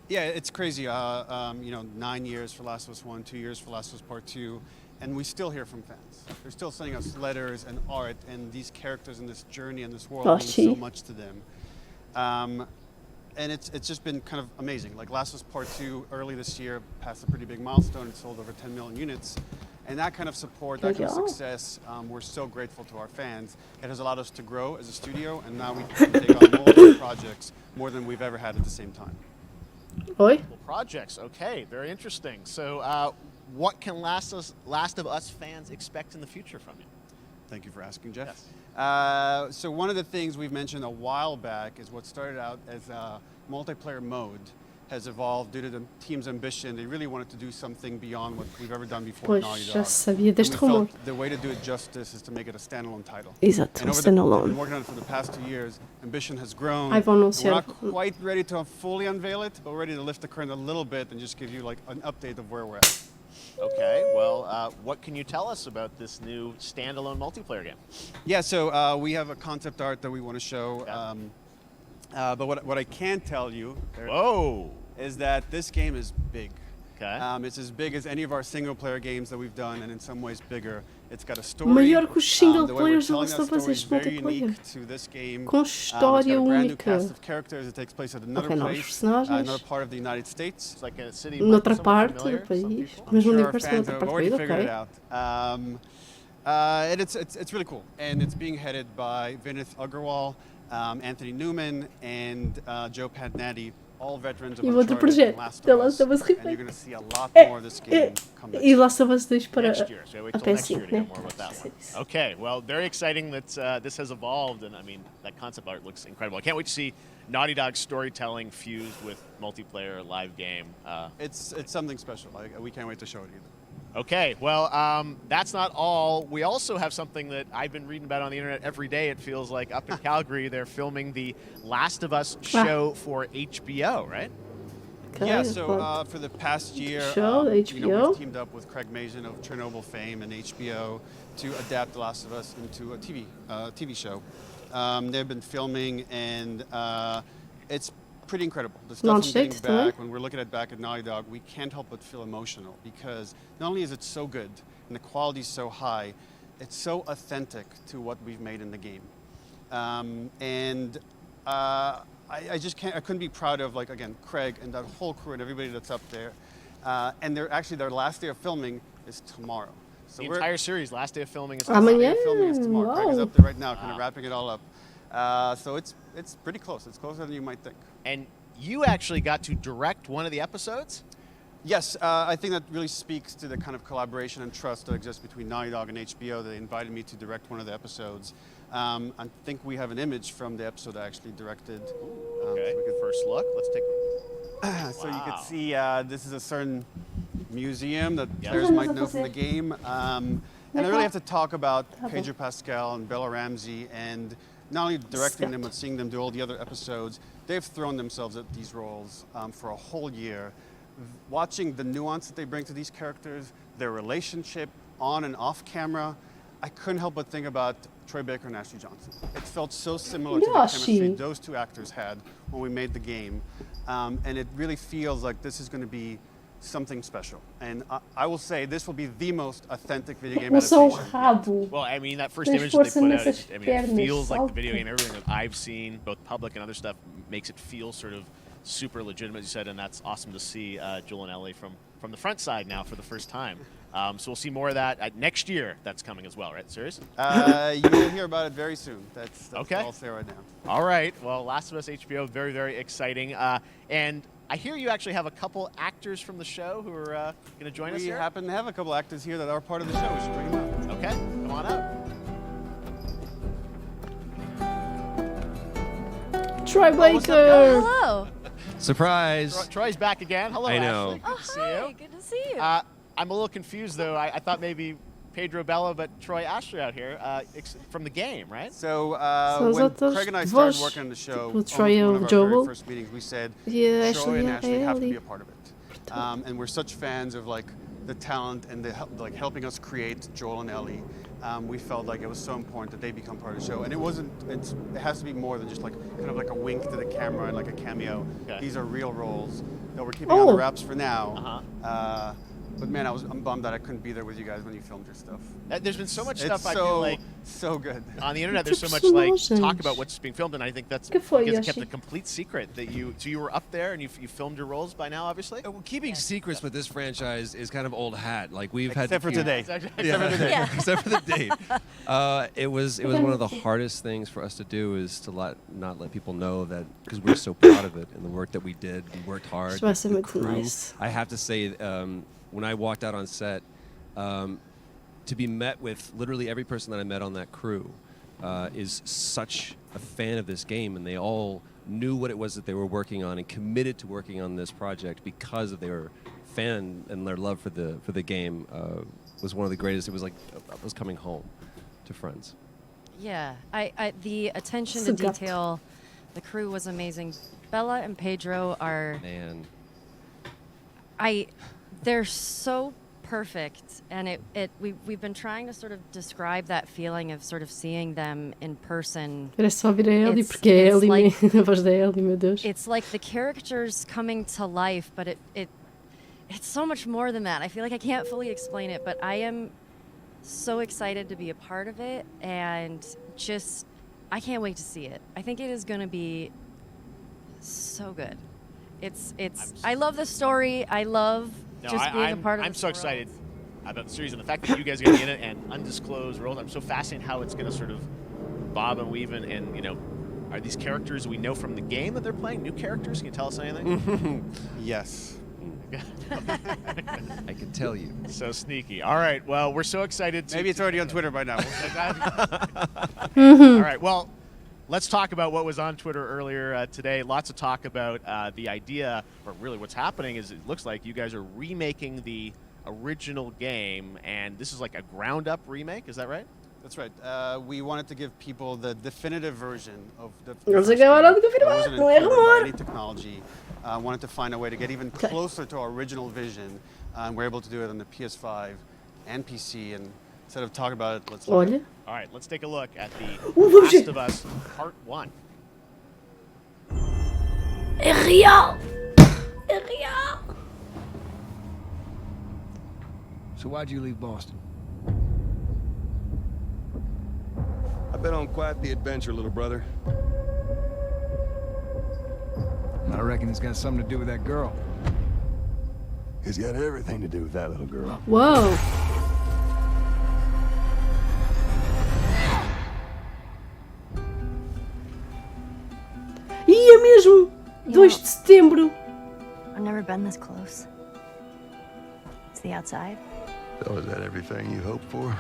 Yeah, it's crazy. 9 years for Last of Us 1, 2 years for Last of Us Part 2, and we still hear from fans. They're still sending us letters and art, and these characters in this journey and this world mean so much to them. And it's just been kind of amazing. Like Last of Us Part 2 early this year passed a pretty big milestone. It sold over 10 million units. And that kind of support, that kind of success, we're so grateful to our fans. It has allowed us to grow as a studio, and now we can take on multiple projects, more than we've ever had at the same time. Oi. Projects, okay, very interesting. So what can Last of Us fans expect in the future from you? Thank you for asking, Jeff. Yes. So one of the things we've mentioned a while back is what started out as a multiplayer mode has evolved due to the team's ambition. They really wanted to do something beyond what we've ever done before. Pois, já sabia deste rumor. The way to do it justice is to make it a standalone title. Exato, standalone. We've been working on it for the past 2 years. Ambition has grown. Ai, vão We're anunciar. not quite ready to fully unveil it, but we're ready to lift the curtain a little bit and just give you like an update of where we're at. Okay, well, what can you tell us about this new standalone multiplayer game? Yeah, so we have a concept art that we want to show. But what I can tell you is that this game is big. Okay. It's as big as any of our single-player games that we've done, and in some ways bigger. It's got a story. Maior que os single The way we're players do telling Last that of Us story is este very multiplayer. unique to this game. Com It's got história a brand new única. cast of characters. It takes place at another Ok, novos place, personagens. another part of the United States. It's like a city Noutra parte do país. Mesmo I'm sure our universo fans noutra have parte do already país, figured it ok. out. And it's really cool. And it's being headed by Vinith Agarwal, Anthony Newman, and Joe Padnatti, all veterans of E o outro Uncharted and projeto Last da of Last Us. of Us And you're Remake. going to see a lot more of this game come next E year. Last of Us 2 para Next year, so wait a till next year PS5, to hear né? more about that one. Okay, well, very exciting that this has evolved, and I mean, that concept art looks incredible. I can't wait to see Naughty Dog's storytelling fused with multiplayer live game. It's something special. We can't wait to show it either. Okay, well, that's not all. We also have something that I've been reading about on the internet every day. It feels like up in Calgary, they're filming the Last of Us show for HBO, right? Yeah, so for the past year, Show, HBO. we've teamed up with Craig Mazin of Chernobyl fame and HBO to adapt The Last of Us into a TV show. They've been filming, and it's pretty incredible. The stuff I'm getting back, when we're looking back at Naughty Dog, we can't help but feel emotional because not only is it so good and the quality is so high, it's so authentic to what we've made in the game. I just can't. I couldn't be proud of, like, again, Craig and that whole crew and everybody that's up there. And their last day of filming is tomorrow. So The entire series, last day of filming is Amanhã? Last day of filming is tomorrow. Craig is up there right now, kind of wrapping it all up. So it's pretty close. It's closer than you might think. And you actually got to direct one of the episodes? Yes, I think that really speaks to the kind of collaboration and trust that exists between Naughty Dog and HBO. They invited me to direct one of the episodes. I think we have an image from the episode I actually directed. Okay, so we can first look. Let's take. So you can see this is a certain museum that players might know from the game. And I really have to talk about Pedro Pascal and Bella Ramsey, and not only directing them, but seeing them do all the other episodes. They've thrown themselves at these roles for a whole year. Watching the nuance that they bring to these characters, their relationship on and off camera, I couldn't help but think about Troy Baker and Ashley Johnson. It felt so similar to the chemistry those two actors had when we made the game. And it really feels like this is going to be something special. And I will say this will be the most authentic video game adaptation. Well, I mean, that first image that they put out, it feels like the video game. Everything that I've seen, both public and other stuff, makes it feel sort of super legitimate, as you said, and that's awesome to see Joel and Ellie from the front side now for the first time. So we'll see more of that next year. That's coming as well, right? Serious? You will hear about it very soon. That's okay. all I'll say right now. All right. Well, Last of Us HBO, very, very exciting. And I hear you actually have a couple actors from the show who are going to join us here. We happen to have a couple actors here that are part of the show. We should bring them up. Okay. Come on up. Troy Baker. Hello. Surprise. Troy's back again. Hello, I know. Ashley. Good to see you. Good to see you. I'm a little confused, though. I thought maybe Pedro Bella, but Troy Ashley out here from the game, right? So when Craig and I started working on the show, on one of our very first meetings, we said Troy and Ashley have to be a part of it. And we're such fans of like the talent and the like helping us create Joel and Ellie. We felt like it was so important that they become part of the show, and it has to be more than just like kind of like a wink to the camera and like a cameo. Okay. These are real roles that we're keeping on the wraps for now. But man, I'm bummed that I couldn't be there with you guys when you filmed your stuff. There's been so much stuff I feel like so good on the internet. There's so much like talk about what's being filmed, and I think that's because it kept a complete secret that you were up there and you filmed your roles by now, obviously. Well, keeping secrets with this franchise is kind of old hat. Like we've except had for today. Except for today. Except for the date. It was one of the hardest things for us to do is to not let people know that, because we're so proud of it and the work that we did. We worked hard. The crew, I have to say, when I walked out on set, to be met with literally every person that I met on that crew is such a fan of this game, and they all knew what it was that they were working on and committed to working on this project because of their fan and their love for the game was one of the greatest. It was like I was coming home to friends. Yeah, the attention to detail, the crew was amazing. Bella and Pedro are they're so perfect, and we've been trying to sort of describe that feeling of sort of seeing them in person. Era só vir a Ellie, porque é Ellie, a voz da Ellie, meu Deus. It's like the characters coming to life, but it's so much more than that. I feel like I can't fully explain it, but I am so excited to be a part of it, and just I can't wait to see it. I think it is going to be so good. I love the story. I love just being a part of it. I'm so excited about the series and the fact that you guys are going to be in it and undisclosed roles. I'm so fascinated how it's going to sort of bob and weave and you know, are these characters we know from the game that they're playing new characters? Can you tell us anything? Yes. I can tell you. So sneaky. All right. Well, we're so excited. Maybe it's already on Twitter by now. All right. Well, let's talk about what was on Twitter earlier today. Lots of talk about the idea, or really what's happening is it looks like you guys are remaking the original game, and this is like a ground-up remake. Is that right? That's right. We wanted to give people the definitive version of the Eles acabaram de confirmar, não é rumor. any technology. Wanted to find a way to get even closer to our original vision. We're able to do it on the PS5 and PC, and instead of talking about it, let's look. All right, let's take a look at the Last of Us Part 1. É real! É real! So why'd you leave Boston? I've been on quite the adventure, little brother. I reckon it's got something to do with that girl. It's got everything to do with that little girl. Whoa! Ia mesmo! 2 de setembro! I've never been this close. It's the outside. So is that everything you hoped for?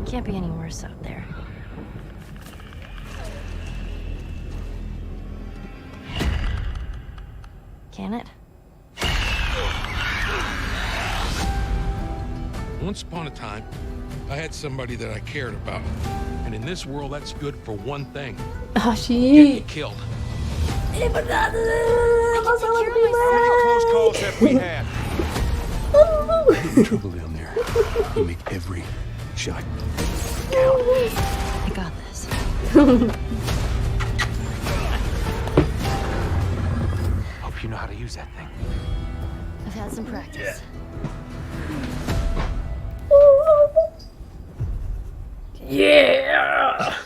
Can't be any worse out there. Can it? Once upon a time, I had somebody that I cared about. And in this world, that's good for one thing. Ah, Getting you killed. É verdade! Close calls have we had? You're in trouble down there. You make every shot count. I got this. Hope you know how to use that thing. I've had some practice. Yeah!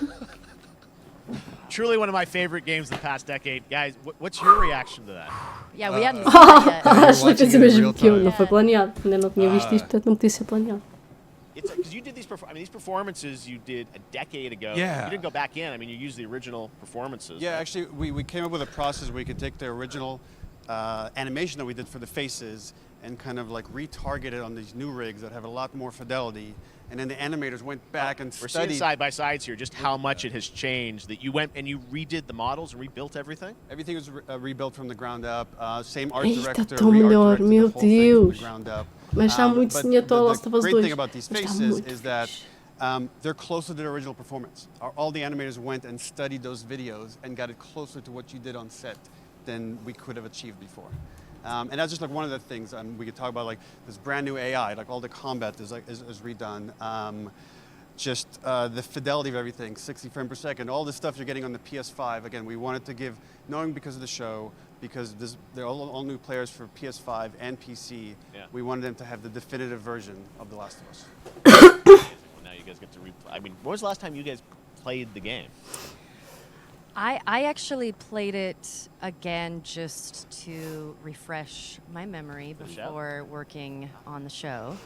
Truly one of my favorite games of the past decade. Guys, what's your reaction to that? Yeah, we hadn't seen that yet. Ashley fez o mesmo que eu, não foi planeado. Ainda não tinha visto isto, portanto não podia ser planeado. It's because you did these performances you did a decade ago. Yeah. You didn't go back in. I mean, you used the original performances. Yeah, actually, we came up with a process where we could take the original animation that we did for the faces and kind of like retarget it on these new rigs that have a lot more fidelity and then the animators went back and We're studied. seeing side by sides here, just how much it has changed. That you went and you redid the models and rebuilt everything. Everything was rebuilt from the ground up. Same art Eita, director, tão melhor, re-art-directed meu the whole thing from Deus. the ground up. Mas está muito But semelhante ao Last the of Us great 2. thing about these Mas está faces muito is that they're closer to the original performance. All the animators went and studied those videos and got it closer to what you did on set than we could have achieved before. And that's just like one of the things we could talk about, like this brand new AI, like all the combat is redone. Just the fidelity of everything, 60 frames per second, all the stuff you're getting on the PS5. Again, we wanted to give, knowing because of the show, because they're all new players for PS5 and PC, we wanted them to have the definitive version of The Last of Us. Now you guys get to replay. I mean, when was the last time you guys played the game? I actually played it again just to refresh my memory before working on the show.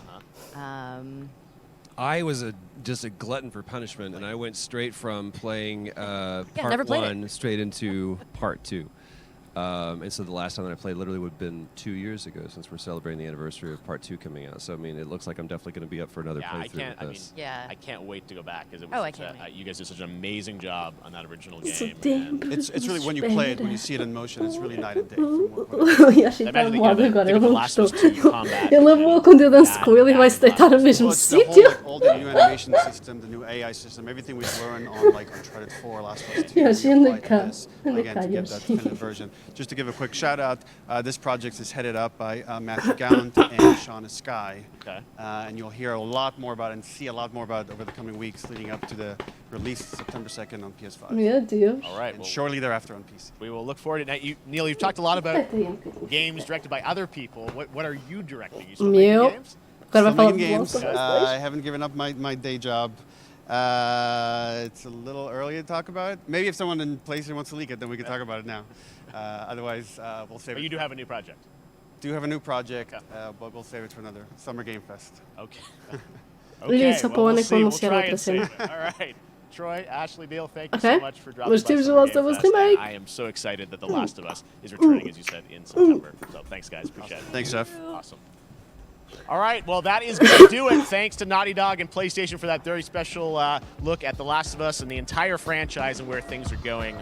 I was just a glutton for punishment, and I went straight from playing never part played 1 straight into part 2. And so the last time that I played literally would have been 2 years ago, since we're celebrating the anniversary of part 2 coming out. So I mean, it looks like I'm definitely going to be up for another playthrough with this. I can't wait to go back because it was you guys did such an amazing job on that original game. It's really, when you play it, when you see it in motion, it's really night and day. E achei que estava moado agora, ele não gostou. Ele levou quando eu danço com ele e vai se deitar no mesmo sítio. All the new animation system, the new AI system, everything we've learned on like Uncharted 4, Last of Us 2, again to get that definitive version. Just to give a quick shout out, this project is headed up by Matthew Gallant and Shauna Skye. Okay. And you'll hear a lot more about it and see a lot more about it over the coming weeks leading up to the release September 2nd on PS5. Meu Deus. All right. And shortly thereafter on PC. We will look forward to it. Neil, you've talked a lot about games directed by other people. What are you directing? You still making games? Agora vai falar games. do I haven't given up my day job. It's a little early to talk about it. Maybe if someone in PlayStation wants to leak it, then we can talk about it now. Otherwise, we'll save it. But you do have a new project. Do have a new project, but we'll save it for another Summer Game Fest. Okay. We'll try and save it. All right. Troy, Ashley, Neil, thank you so much for dropping by Temos o Last of Us remake. I am so excited that The Last of Us is returning, as you said, in September. So thanks, guys. Appreciate it. Thanks, Jeff. Awesome. All right, well, that is going to do it. Thanks to Naughty Dog and PlayStation for that very special look at The Last of Us and the entire franchise and where things are going.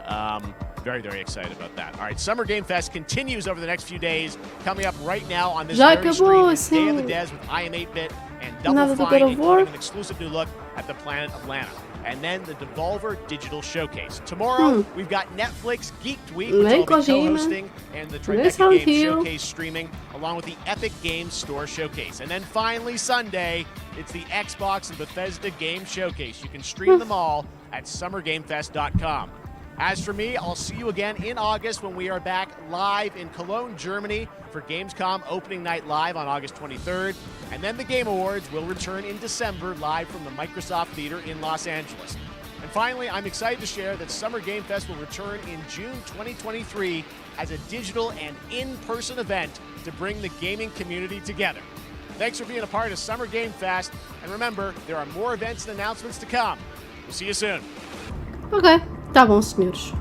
Very, very excited about that. All right, Summer Game Fest continues over the next few days. Coming up right now on this very stream is Day of the Des with I Am 8-Bit and Double Fine, including an exclusive new look at the planet Atlanta. And then the Devolver Digital Showcase. Tomorrow, we've got Netflix Geeked Week, which I'll be co-hosting, and the Tribeca Games Showcase streaming, along with the Epic Games Store Showcase. And then finally, Sunday, it's the Xbox and Bethesda Game Showcase. You can stream them all at summergamefest.com. As for me, I'll see you again in August when we are back live in Cologne, Germany for Gamescom Opening Night Live on August 23rd. And then the Game Awards will return in December live from the Microsoft Theater in Los Angeles. And finally, I'm excited to share that Summer Game Fest will return in June 2023 as a digital and in-person event to bring the gaming community together. Thanks for being a part of Summer Game Fest. And remember, there are more events and announcements to come. We'll see you soon. Ok, tá bom, senhores.